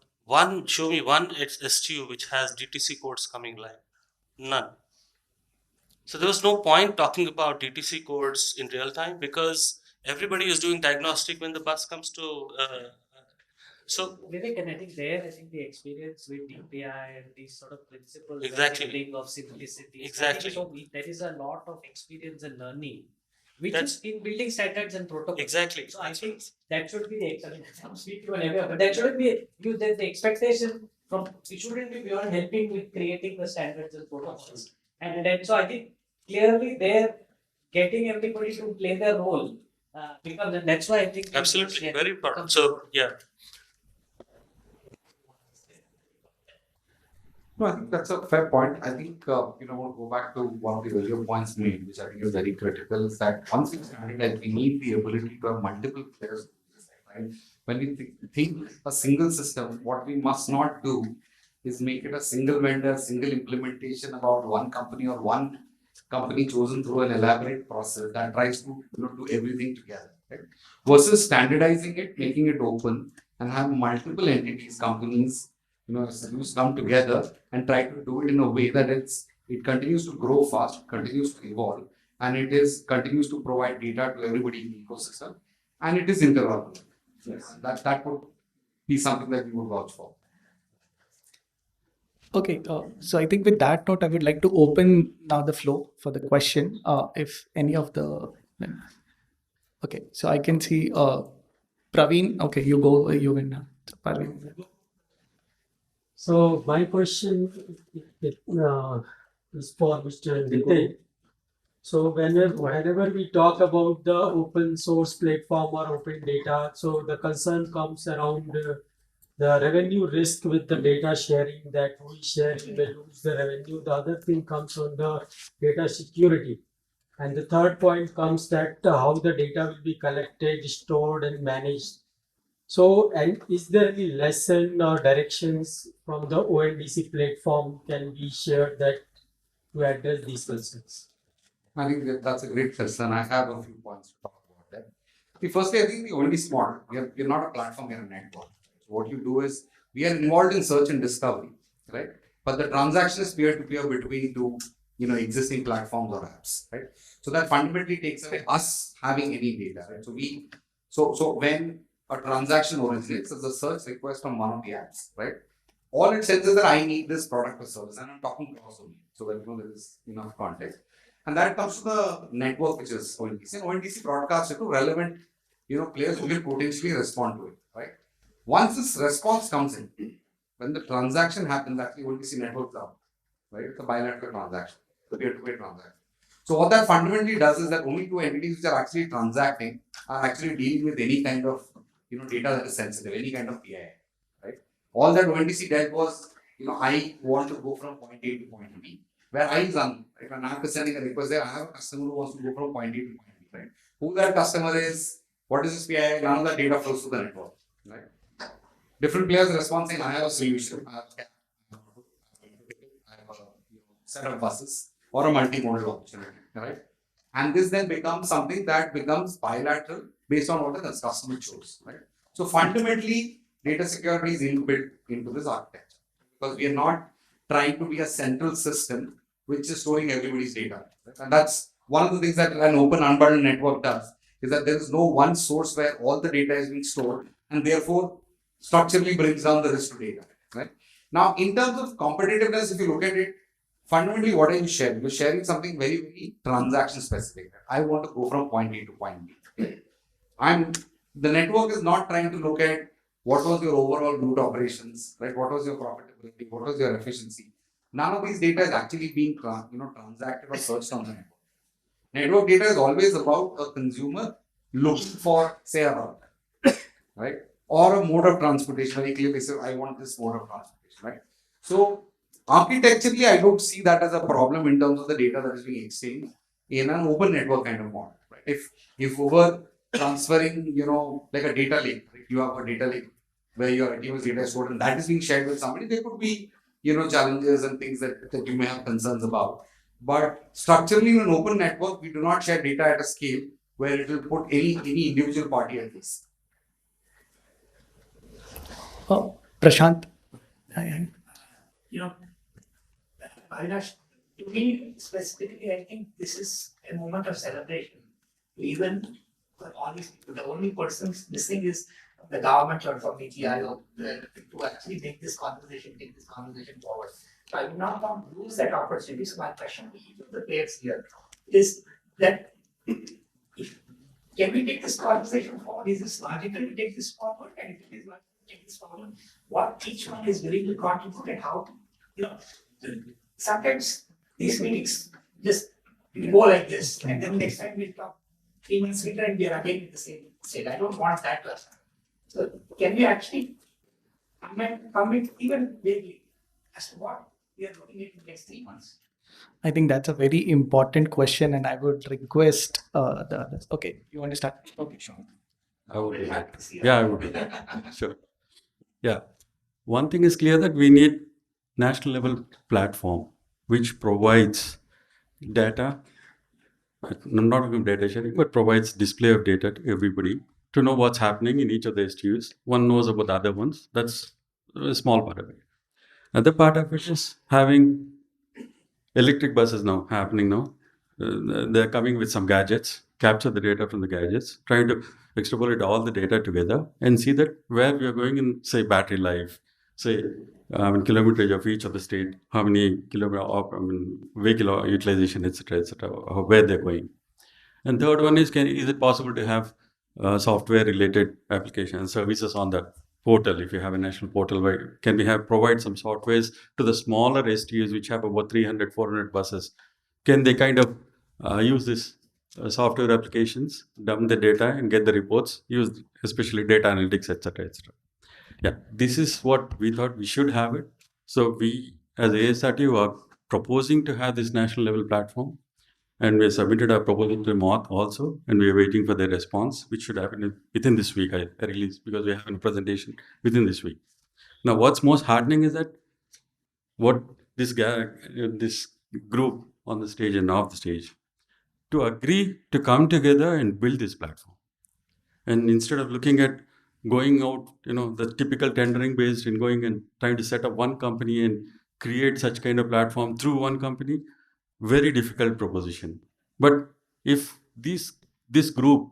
show me one STU which has DTC codes coming live. None. So there was no point talking about DTC codes in real time because everybody is doing diagnostic when the bus comes to. So
Vivek, and I think the experience with DPI and these sort of principles
Exactly.
of simplicity.
Exactly.
So there is a lot of experience and learning, which
That's-
is in building standards and protocols.
Exactly.
So I think that should be the but that shouldn't be the expectation from it shouldn't be beyond helping with creating the standards and protocols. And then so I think clearly they're getting everybody to play their role becomes, and that's why I think
Absolutely, very important. So yeah.
No, I think that's a fair point. I think, we'll go back to one of the earlier points made, which I think is very critical, is that once we standardize, we need the ability to have multiple players. Right? When we think a single system, what we must not do is make it a single vendor, single implementation about one company or one company chosen through an elaborate process that tries to do everything together. Right? Versus standardizing it, making it open, and have multiple entities, companies, SLUs come together and try to do it in a way that it continues to grow fast, continues to evolve, and continues to provide data to everybody in the ecosystem, and it is interoperable. Yes, that would be something that we would vouch for.
Okay, so I think with that note, I would like to open now the floor for the question. If any of the, okay, so I can see Praveen. Okay, you go. You win. Praveen.
So my question is for Mr. Nitin. So whenever we talk about the open source platform or open data, so the concern comes around the revenue risk with the data sharing, that we share, we will lose the revenue. The other thing comes on the data security. And the third point comes that how the data will be collected, stored, and managed. So, and is there any lesson or directions from the ONDC platform can be shared that to address these concerns?
I think that's a great question. I have a few points to talk about that. Firstly, I think the only smart, we're not a platform, we're a network. So what you do is we are involved in search and discovery, right? But the transaction is peer to peer between two, existing platforms or apps, right? So that fundamentally takes away us having any data, right? So when a transaction originates as a search request from one of the apps, right? All it says is that I need this product or service, and I'm talking cross domain, so that there is enough context. And that comes to the network, which is ONDC. And ONDC broadcasts it to relevant, players who will potentially respond to it, right? Once this response comes in, when the transaction happens, actually ONDC networks out, right? It's a bilateral transaction, the peer-to-peer transaction. So what that fundamentally does is that only two entities which are actually transacting are actually dealing with any kind of, data that is sensitive, any kind of PII, right? All that ONDC did was, I want to go from point A to point B. Where I is on, if an app is sending a request there, I have a customer who wants to go from point A to point B, right? Who that customer is, what is his PII, none of that data flows to the network, right? Different players respond saying, I have a solution, I have a set of buses or a multimodal opportunity, right? And this then becomes something that becomes bilateral based on what the customer chose, right? So fundamentally, data security is inbuilt into this architecture because we are not trying to be a central system which is storing everybody's data. Right? And that's one of the things that an open unbundled network does, is that there is no one source where all the data is being stored and therefore structurally brings down the risk to data. Right? Now, in terms of competitiveness, if you look at it, fundamentally what are you sharing? You're sharing something very, very transaction specific. I want to go from point A to point B. The network is not trying to look at what was your overall route operations, right? What was your profitability? What was your efficiency? None of these data is actually being transacted or searched on the network. Network data is always about a consumer looking for, say, a route, right? Or a mode of transportation. Very clearly say, I want this mode of transportation, right? So architecturally, I don't see that as a problem in terms of the data that is being exchanged in an open network kind of model. Right? If we were transferring, like a data lake, right? You have a data lake where your ITMS data is stored and that is being shared with somebody, there could be, challenges and things that you may have concerns about. But structurally in an open network, we do not share data at a scale where it will put any individual party at risk.
Prashant.
Avinash, to me specifically, I think this is a moment of celebration. Even for all these people, the only persons missing is the government or from EGIO to actually take this conversation forward. So I would not want to lose that opportunity. So my question to each of the players here is that can we take this conversation forward? Is this logical to take this forward? And if it is logical to take this forward, what each one is willing to contribute and how to, sometimes these meetings just go like this, and then next time we talk 3 months later and we are again in the same state. I don't want that to happen. So can we actually comment even vaguely as to what we are looking at in the next 3 months?
I think that's a very important question, and I would request the others. Okay, you want to start? Okay, sure.
I would do that. Yeah, I would do that. Sure. Yeah. One thing is clear that we need national level platform which provides data, not even data sharing, but provides display of data to everybody to know what's happening in each of the STUs. One knows about the other ones. That's a small part of it. Other part of it is having electric buses now happening now. They're coming with some gadgets, capture the data from the gadgets, trying to extrapolate all the data together and see that where we are going in, say, battery life, say, kilometerage of each of the state, how many vehicle utilization, etc., where they're going. And third one is, is it possible to have software-related applications, services on the portal? If you have a national portal, where can we provide some softwares to the smaller STUs which have about 300, 400 buses? Can they kind of use this software applications, dump the data and get the reports, use especially data analytics, etc., etc. Yeah, this is what we thought we should have it. So we, as ASRTU, are proposing to have this national level platform. And we submitted our proposal to MOT also, and we are waiting for their response, which should happen within this week. I release because we have a presentation within this week. Now, what's most heartening is that what this guy, this group on the stage and off the stage, to agree to come together and build this platform. And instead of looking at going out, the typical tendering based and going and trying to set up one company and create such kind of platform through one company, very difficult proposition. But if this group,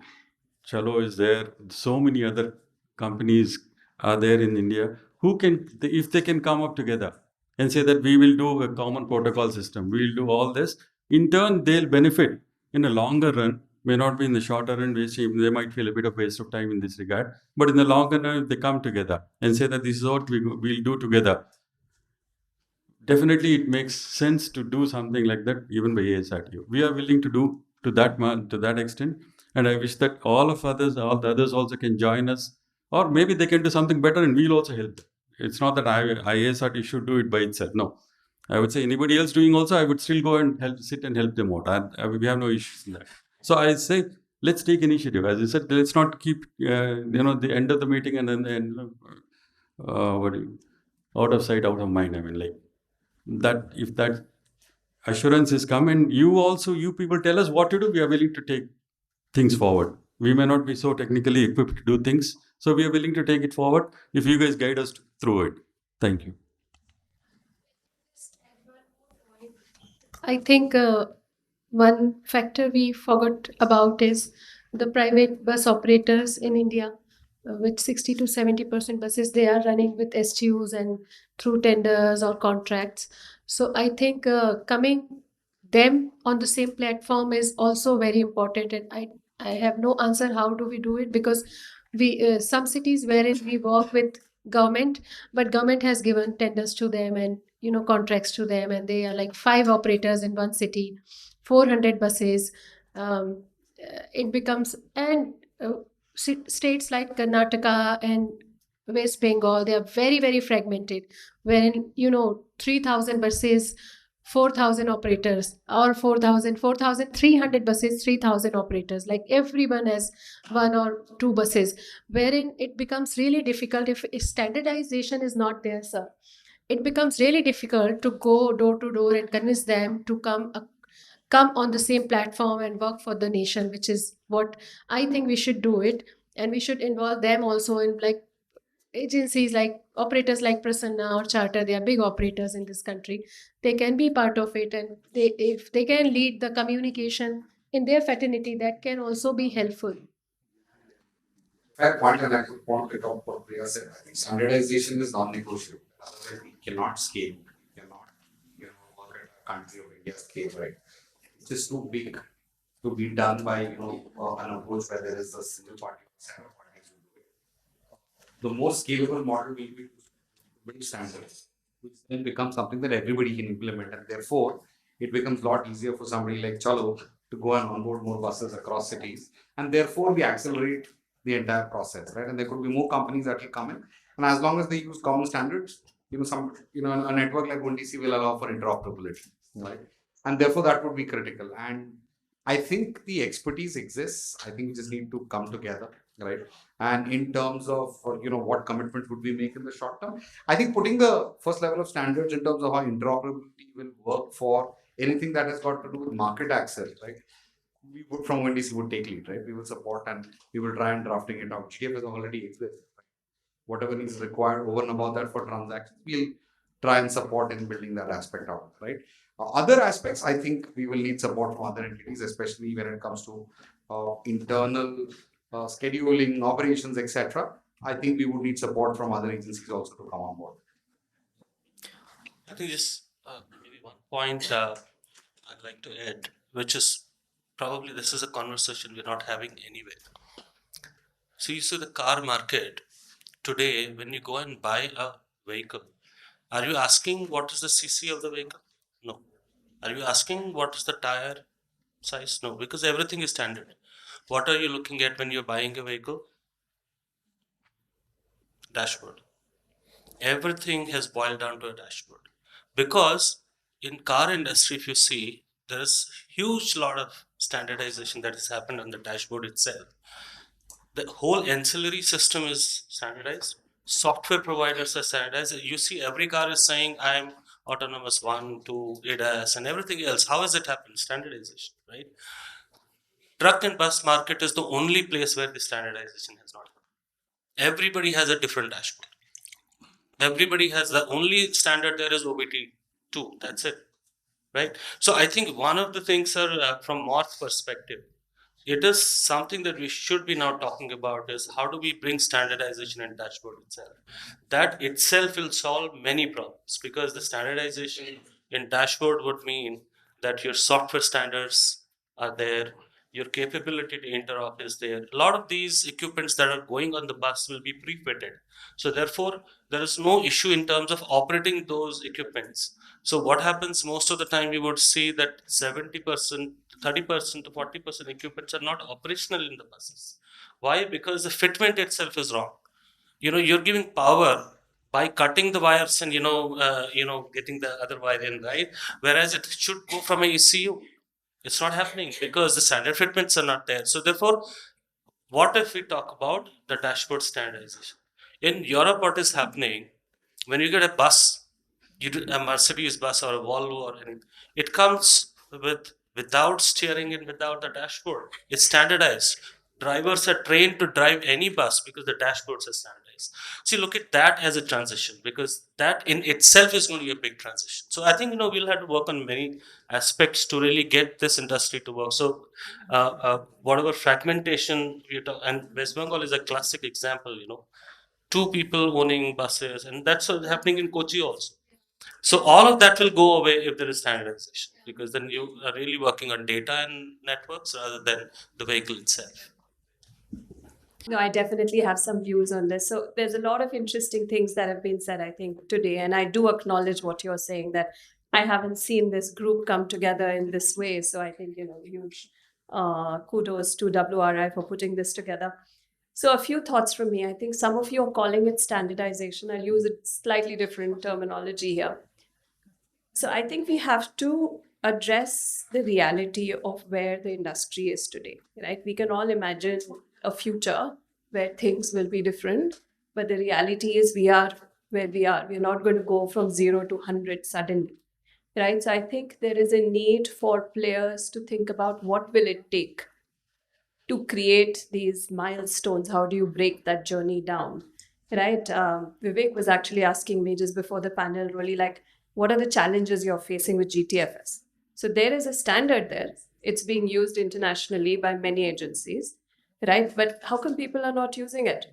Chalo is there, so many other companies are there in India who can, if they can come up together and say that we will do a common protocol system, we will do all this, in turn they'll benefit in a longer run, may not be in the shorter run, they might feel a bit of waste of time in this regard, but in the longer run, if they come together and say that this is what we'll do together, definitely it makes sense to do something like that even by ASRTO. We are willing to do to that extent, and I wish that all the others also can join us, or maybe they can do something better and we'll also help. It's not that ASRTO should do it by itself. No, I would say anybody else doing also, I would still go and sit and help them out. We have no issues in that. So I say, let's take initiative. As you said, let's not keep the end of the meeting and then out of sight, out of mind. I mean, like that. If that assurance is come, and you people tell us what to do, we are willing to take things forward. We may not be so technically equipped to do things, so we are willing to take it forward if you guys guide us through it. Thank you.
I think one factor we forgot about is the private bus operators in India, with 60 to 70% buses, they are running with STUs and through tenders or contracts. So I think coming them on the same platform is also very important. And I have no answer how do we do it, because we some cities wherein we work with government, but government has given tenders to them and contracts to them, and they are like 5 operators in one city, 400 buses. It becomes, and states like Karnataka and West Bengal, they are very, very fragmented, wherein 3,000 buses, 4,000 operators, or 4,300 buses, 3,000 operators. Like everyone has 1 or 2 buses, wherein it becomes really difficult if standardization is not there, sir. It becomes really difficult to go door to door and convince them to come on the same platform and work for the nation, which is what I think we should do it. And we should involve them also in like agencies like operators like Prasanna or Charter. They are big operators in this country. They can be part of it, and if they can lead the communication in their fraternity, that can also be helpful.
Fair point, and I could want to talk what Priya said. I think standardization is non-negotiable. Otherwise, we cannot scale. We cannot, work at a country of India's scale, right? It's just too big to be done by, an approach where there is a single party or set of parties who do it. The most scalable model will be to build standards, which then becomes something that everybody can implement, and therefore it becomes a lot easier for somebody like Chalo to go and onboard more buses across cities, and therefore we accelerate the entire process, right? And there could be more companies that will come in, and as long as they use common standards, a network like ONDC will allow for interoperability, right? And therefore that would be critical. And I think the expertise exists. I think we just need to come together, right? And in terms of what commitment would we make in the short term, I think putting the first level of standards in terms of how interoperability will work for anything that has got to do with market access, right? We would from ONDC would take lead, right? We will support and we will try and drafting it out. GTF is already exists. Right? Whatever is required over and above that for transactions, we'll try and support in building that aspect out, right? Other aspects, I think we will need support from other entities, especially when it comes to internal scheduling, operations, etc. I think we would need support from other agencies also to come on board.
I think just maybe one point I'd like to add, which is probably this is a conversation we're not having anyway. So you see the car market today, when you go and buy a vehicle, are you asking what is the CC of the vehicle? No. Are you asking what is the tire size? No, because everything is standard. What are you looking at when you're buying a vehicle? Dashboard. Everything has boiled down to a dashboard. Because in car industry, if you see, there is huge lot of standardization that has happened on the dashboard itself. The whole ancillary system is standardized. Software providers are standardized. You see, every car is saying, I'm autonomous 1, 2, ADAS, and everything else. How has it happened? Standardization, right? Truck and bus market is the only place where the standardization has not happened. Everybody has a different dashboard. Everybody has the only standard there is OBT2. That's it, right? So I think one of the things, sir, from Morth's perspective, it is something that we should be now talking about is how do we bring standardization in dashboard itself. That itself will solve many problems, because the standardization in dashboard would mean that your software standards are there, your capability to interop is there. A lot of these equipments that are going on the bus will be pre-fitted, so therefore there is no issue in terms of operating those equipments. So what happens most of the time, we would see that 70%, 30% to 40% equipments are not operational in the buses. Why? Because the fitment itself is wrong. You're giving power by cutting the wires and getting the other wire in, right? Whereas it should go from a ECU. It's not happening because the standard fitments are not there. So therefore, what if we talk about the dashboard standardization? In Europe, what is happening, when you get a bus, a Mercedes bus or a Volvo or anything, it comes without steering and without the dashboard. It's standardized. Drivers are trained to drive any bus because the dashboards are standardized. See, look at that as a transition, because that in itself is going to be a big transition. So I think we'll have to work on many aspects to really get this industry to work. So whatever fragmentation and West Bengal is a classic example. Two people owning buses, and that's what's happening in Kochi also. So all of that will go away if there is standardization, because then you are really working on data and networks rather than the vehicle itself.
No, I definitely have some views on this. So there's a lot of interesting things that have been said, I think, today. And I do acknowledge what you're saying, that I haven't seen this group come together in this way. So I think, huge kudos to WRI for putting this together. So a few thoughts from me. I think some of you are calling it standardization. I'll use a slightly different terminology here. So I think we have to address the reality of where the industry is today, right? We can all imagine a future where things will be different, but the reality is we are where we are. We're not going to go from 0 to 100 suddenly, right? So I think there is a need for players to think about what will it take to create these milestones. How do you break that journey down, right? Vivek was actually asking me just before the panel, really, like, what are the challenges you're facing with GTFS? So there is a standard there. It's being used internationally by many agencies, right? But how come people are not using it,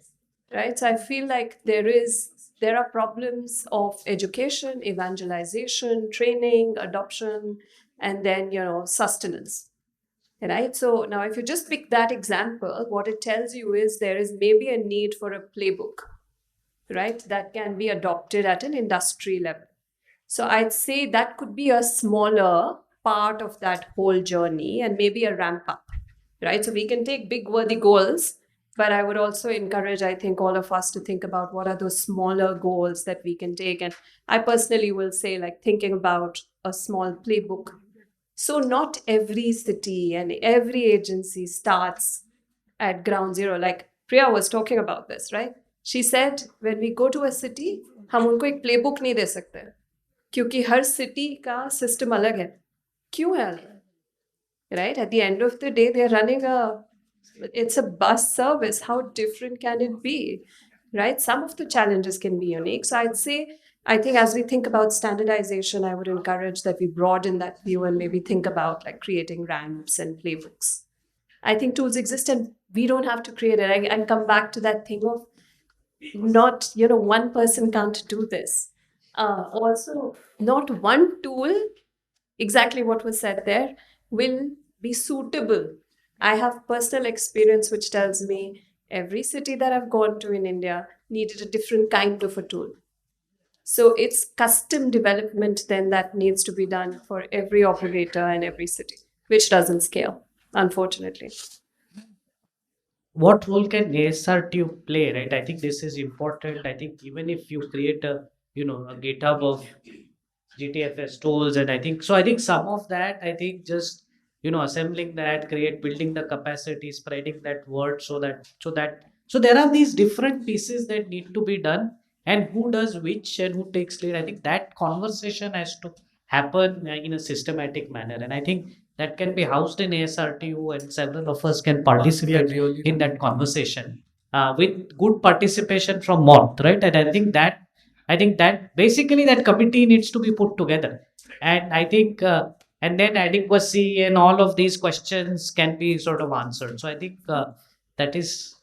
right? So I feel like there are problems of education, evangelization, training, adoption, and then sustenance. Right. So now, if you just pick that example, what it tells you is there is maybe a need for a playbook, right, that can be adopted at an industry level. So I'd say that could be a smaller part of that whole journey and maybe a ramp up, right? So we can take big worthy goals, but I would also encourage, I think, all of us to think about what are those smaller goals that we can take. And I personally will say, like, thinking about a small playbook. So not every city and every agency starts at ground zero. Like Priya was talking about this, right? She said, when we go to a city, हम उनको एक playbook नहीं दे सकते, क्योंकि हर city का system अलग है. क्यों है अलग? Right? At the end of the day, they're running it's a bus service. How different can it be? Right? Some of the challenges can be unique. So I think as we think about standardization, I would encourage that we broaden that view and maybe think about like creating ramps and playbooks. I think tools exist and we don't have to create it. And come back to that thing of not, one person can't do this. Also, not one tool, exactly what was said there, will be suitable. I have personal experience which tells me every city that I've gone to in India needed a different kind of a tool. So it's custom development then that needs to be done for every operator and every city, which doesn't scale, unfortunately.
What role can ASRTU play, right? I think this is important. I think even if you create a GitHub of GTFS tools, and I think some of that, I think just assembling that, building the capacity, spreading that word, so there are these different pieces that need to be done, and who does which and who takes lead. I think that conversation has to happen in a systematic manner, and I think that can be housed in ASRTU, and several of us can participate in that conversation with good participation from Moth, right? And I think that basically that committee needs to be put together, and I think and then adequacy and all of these questions can be sort of answered. So I think that is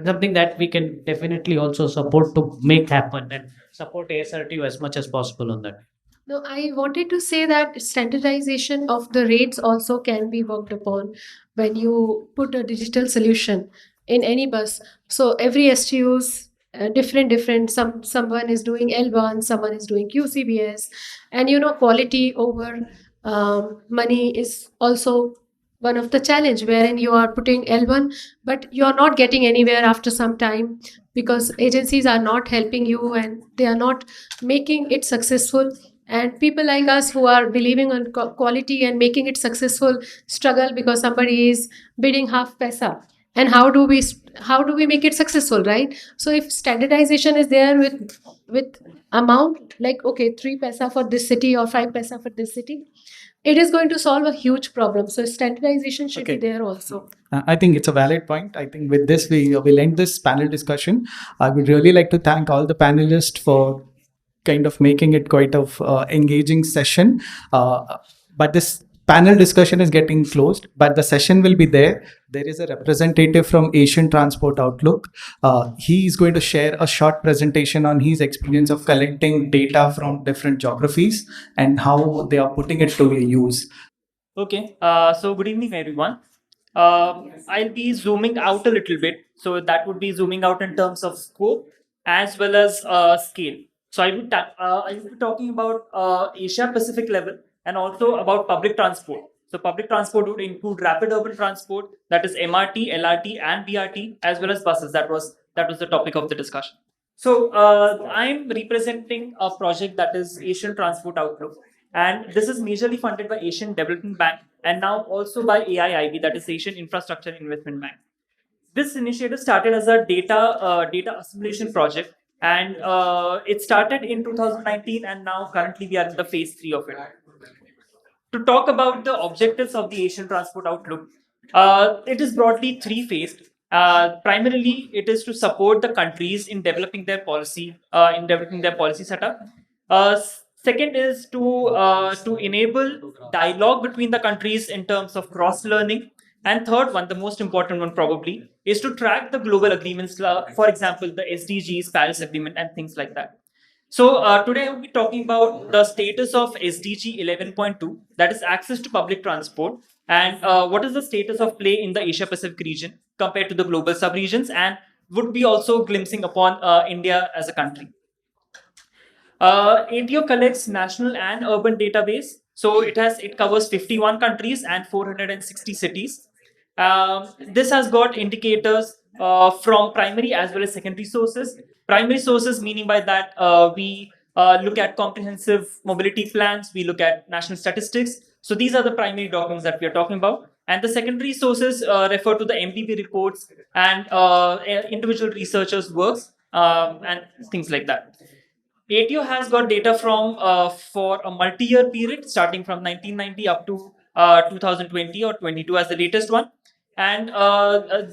something that we can definitely also support to make happen, and support ASRTU as much as possible on that.
No, I wanted to say that standardization of the rates also can be worked upon when you put a digital solution in any bus. So every STUs different. Someone is doing L1, someone is doing QCBS, and quality over money is also one of the challenge wherein you are putting L1, but you are not getting anywhere after some time because agencies are not helping you and they are not making it successful, and people like us who are believing on quality and making it successful struggle because somebody is bidding half paisa. And how do we make it successful, right? So if standardization is there with amount like, okay, 3 paisa for this city or 5 paisa for this city, it is going to solve a huge problem. So standardization should be
Okay.
there also.
I think it's a valid point. I think with this, we will end this panel discussion. I would really like to thank all the panelists for kind of making it quite of engaging session. But this panel discussion is getting closed, but the session will be there. There is a representative from Asian Transport Outlook. He is going to share a short presentation on his experience of collecting data from different geographies and how they are putting it to use.
Okay, so good evening, everyone. I'll be zooming out a little bit. So that would be zooming out in terms of scope as well as scale. So I will be talking about Asia Pacific level and also about public transport. So public transport would include rapid urban transport, that is MRT, LRT, and BRT, as well as buses. That was the topic of the discussion. So I'm representing a project that is Asian Transport Outlook, and this is majorly funded by Asian Development Bank and now also by AIIB, that is Asian Infrastructure Investment Bank. This initiative started as a data assimilation project, and it started in 2019, and now currently we are in the phase 3 of it. To talk about the objectives of the Asian Transport Outlook, it is broadly three-phased. Primarily, it is to support the countries in developing their policy, setup. Second is to enable dialogue between the countries in terms of cross learning. And third one, the most important one probably, is to track the global agreements, for example, the SDGs, Paris Agreement, and things like that. So today I will be talking about the status of SDG 11.2, that is access to public transport, and what is the status of play in the Asia Pacific region compared to the global subregions, and would be also glimpsing upon India as a country. ATO collects national and urban database. So it covers 51 countries and 460 cities. This has got indicators from primary as well as secondary sources. Primary sources, meaning by that we look at comprehensive mobility plans, we look at national statistics. So these are the primary documents that we are talking about. And the secondary sources refer to the MDB reports and individual researchers' works and things like that. ATO has got data from for a multi-year period starting from 1990 up to 2020 or 22 as the latest one. And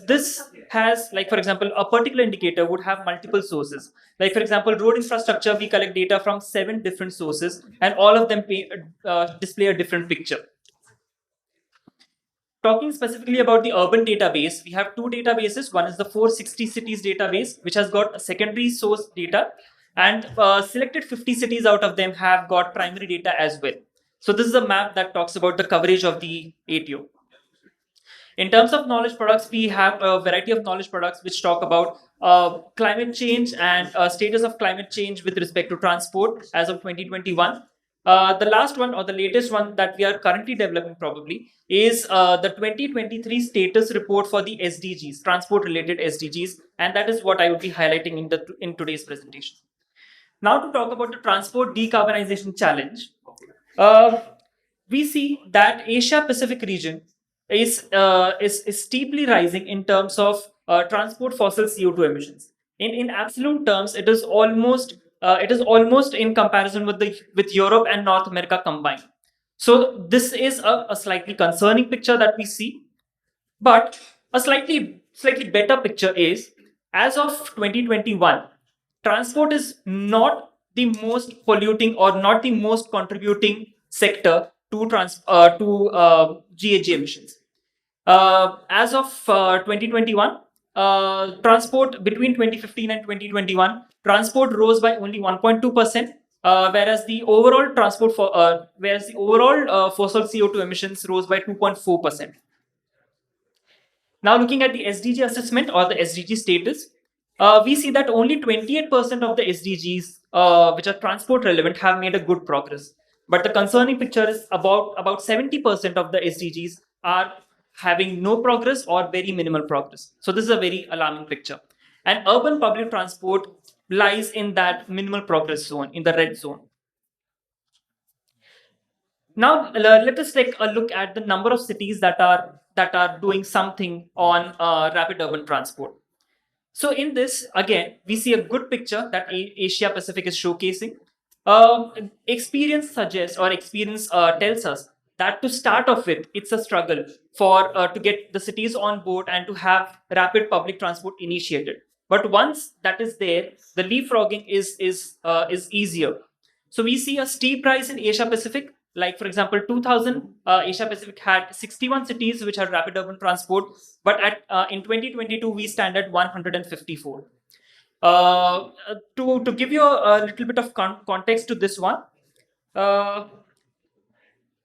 this has, like, for example, a particular indicator would have multiple sources. Like, for example, road infrastructure, we collect data from 7 different sources, and all of them display a different picture. Talking specifically about the urban database, we have 2 databases. One is the 460 cities database, which has got secondary source data, and selected 50 cities out of them have got primary data as well. So this is a map that talks about the coverage of the ATO. In terms of knowledge products, we have a variety of knowledge products which talk about climate change and status of climate change with respect to transport as of 2021. The last one, or the latest one that we are currently developing probably, is the 2023 status report for the SDGs, transport related SDGs, and that is what I would be highlighting in today's presentation. Now to talk about the transport decarbonization challenge, uh, we see that Asia Pacific region is steeply rising in terms of transport fossil CO2 emissions. In absolute terms, it is almost in comparison with Europe and North America combined. So this is a slightly concerning picture that we see. But a slightly better picture is, as of 2021, transport is not the most polluting or not the most contributing sector to GHG emissions. As of 2021, transport between 2015 and 2021, transport rose by only 1.2%, whereas the overall fossil CO2 emissions rose by 2.4%. Now, looking at the SDG assessment or the SDG status, we see that only 28% of the SDGs, which are transport relevant, have made a good progress. But the concerning picture is about 70% of the SDGs are having no progress or very minimal progress. So this is a very alarming picture. And urban public transport lies in that minimal progress zone, in the red zone. Now let us take a look at the number of cities that are doing something on rapid urban transport. So in this, again, we see a good picture that Asia Pacific is showcasing. Experience tells us that to start off with, it's a struggle for to get the cities on board and to have rapid public transport initiated. But once that is there, the leapfrogging is easier. So we see a steep rise in Asia Pacific. Like for example, 2000, Asia Pacific had 61 cities which had rapid urban transport, but in 2022 we stand at 154. To give you a little bit of context to this one,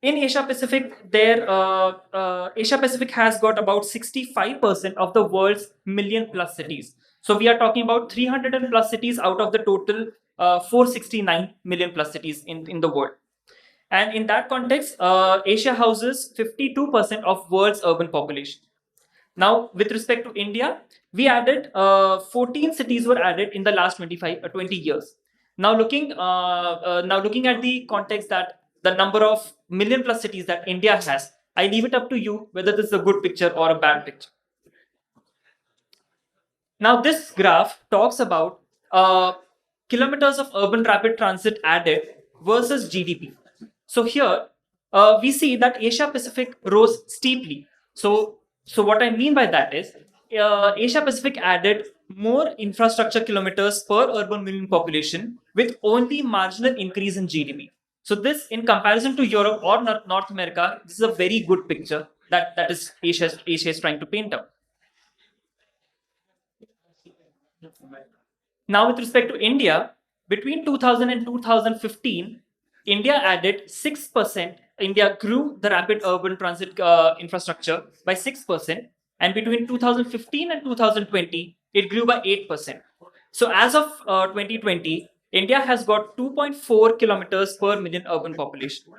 in Asia Pacific, Asia Pacific has got about 65% of the world's million plus cities. So we are talking about 300 and plus cities out of the total 469 million plus cities in the world. And in that context, Asia houses 52% of world's urban population. Now, with respect to India, we added 14 cities were added in the last 20 years. Now looking at the context that the number of million plus cities that India has, I leave it up to you whether this is a good picture or a bad picture. Now, this graph talks about kilometers of urban rapid transit added versus GDP. So here we see that Asia Pacific rose steeply. So what I mean by that is Asia Pacific added more infrastructure kilometers per urban million population with only marginal increase in GDP. So this, in comparison to Europe or North America, this is a very good picture that is Asia is trying to paint out. Now, with respect to India, between 2000 and 2015, India added 6%. India grew the rapid urban transit infrastructure by 6%. And between 2015 and 2020, it grew by 8%. So as of 2020, India has got 2.4 kilometers per million urban population.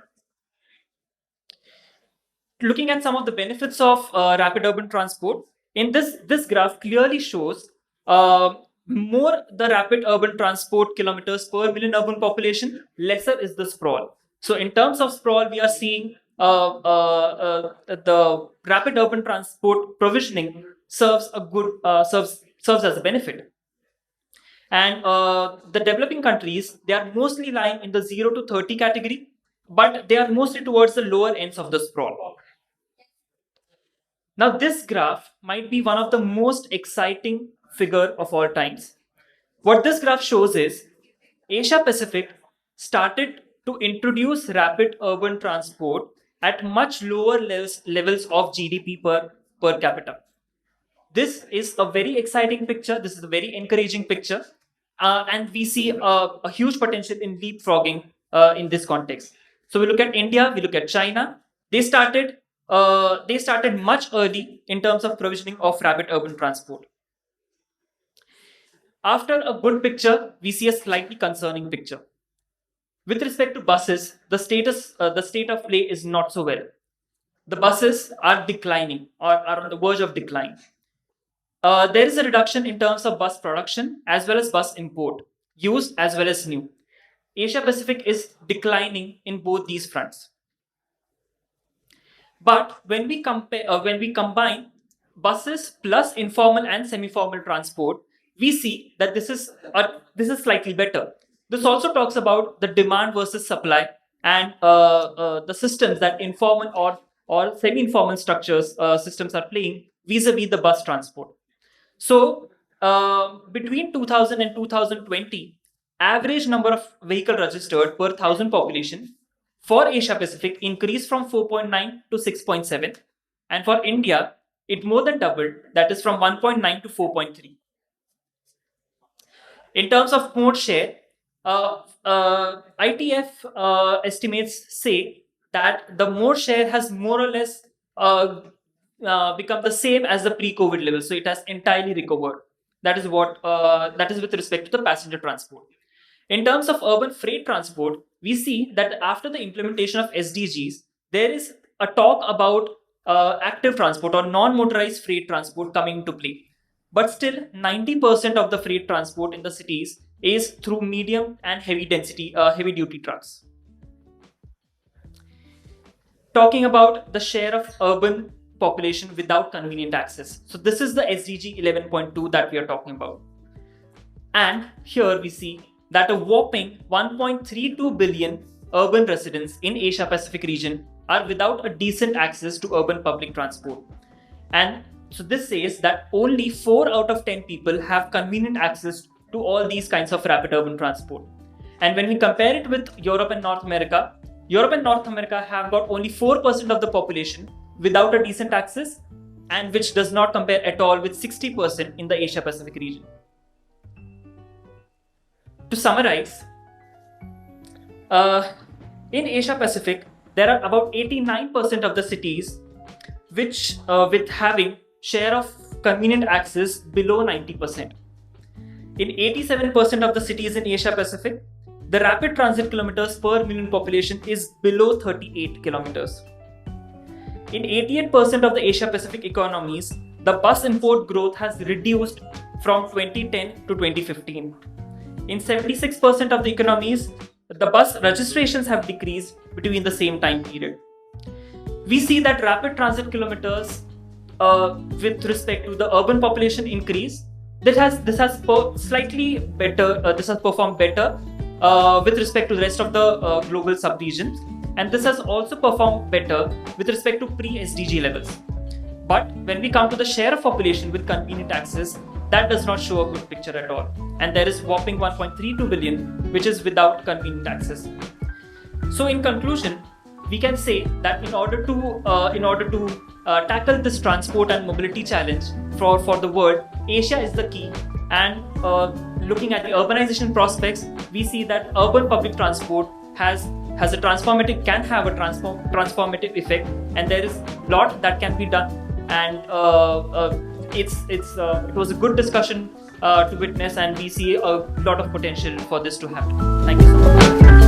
Looking at some of the benefits of rapid urban transport, in this graph clearly shows more the rapid urban transport kilometers per million urban population, lesser is the sprawl. So in terms of sprawl, we are seeing the rapid urban transport provisioning serves as a benefit. And the developing countries, they are mostly lying in the 0 to 30 category, but they are mostly towards the lower ends of the sprawl. Now, this graph might be one of the most exciting figure of all times. What this graph shows is Asia Pacific started to introduce rapid urban transport at much lower levels of GDP per capita. This is a very exciting picture. This is a very encouraging picture. And we see a huge potential in leapfrogging in this context. So we look at India, we look at China. They started much early in terms of provisioning of rapid urban transport. After a good picture, we see a slightly concerning picture. With respect to buses, the state of play is not so well. The buses are declining or are on the verge of decline. There is a reduction in terms of bus production as well as bus import. used as well as new. Asia Pacific is declining in both these fronts. But when we combine buses plus informal and semi-formal transport, we see that this is slightly better. This also talks about the demand versus supply and the systems that informal or semi-informal structures systems are playing vis-a-vis the bus transport. So between 2000 and 2020, average number of vehicle registered per thousand population for Asia Pacific increased from 4.9 to 6.7, and for India, it more than doubled, that is from 1.9 to 4.3. In terms of mode share, ITF estimates say that the mode share has more or less become the same as the pre-COVID level, so it has entirely recovered. That is with respect to the passenger transport. In terms of urban freight transport, we see that after the implementation of SDGs, there is a talk about active transport or non-motorized freight transport coming into play. But still, 90% of the freight transport in the cities is through medium and heavy duty trucks. Talking about the share of urban population without convenient access. So this is the SDG 11.2 that we are talking about. And here we see that a whopping 1.32 billion urban residents in Asia Pacific region are without a decent access to urban public transport. And so this says that only 4 out of 10 people have convenient access to all these kinds of rapid urban transport. And when we compare it with Europe and North America have got only 4% of the population without a decent access, and which does not compare at all with 60% in the Asia Pacific region. To summarize, in Asia Pacific, there are about 89% of the cities which with having share of convenient access below 90%. In 87% of the cities in Asia Pacific, the rapid transit kilometers per million population is below 38 kilometers. In 88% of the Asia Pacific economies, the bus import growth has reduced from 2010 to 2015. In 76% of the economies, the bus registrations have decreased between the same time period. We see that rapid transit kilometers with respect to the urban population increase, this has performed better with respect to the rest of the global sub-regions, and this has also performed better with respect to pre-SDG levels. But when we come to the share of population with convenient access, that does not show a good picture at all, and there is whopping 1.32 billion which is without convenient access. So in conclusion, we can say that in order to tackle this transport and mobility challenge for the world, Asia is the key. And looking at the urbanization prospects, we see that urban public transport can have a transformative effect, and there is a lot that can be done. And it was a good discussion to witness, and we see a lot of potential for this to happen. Thank you so much.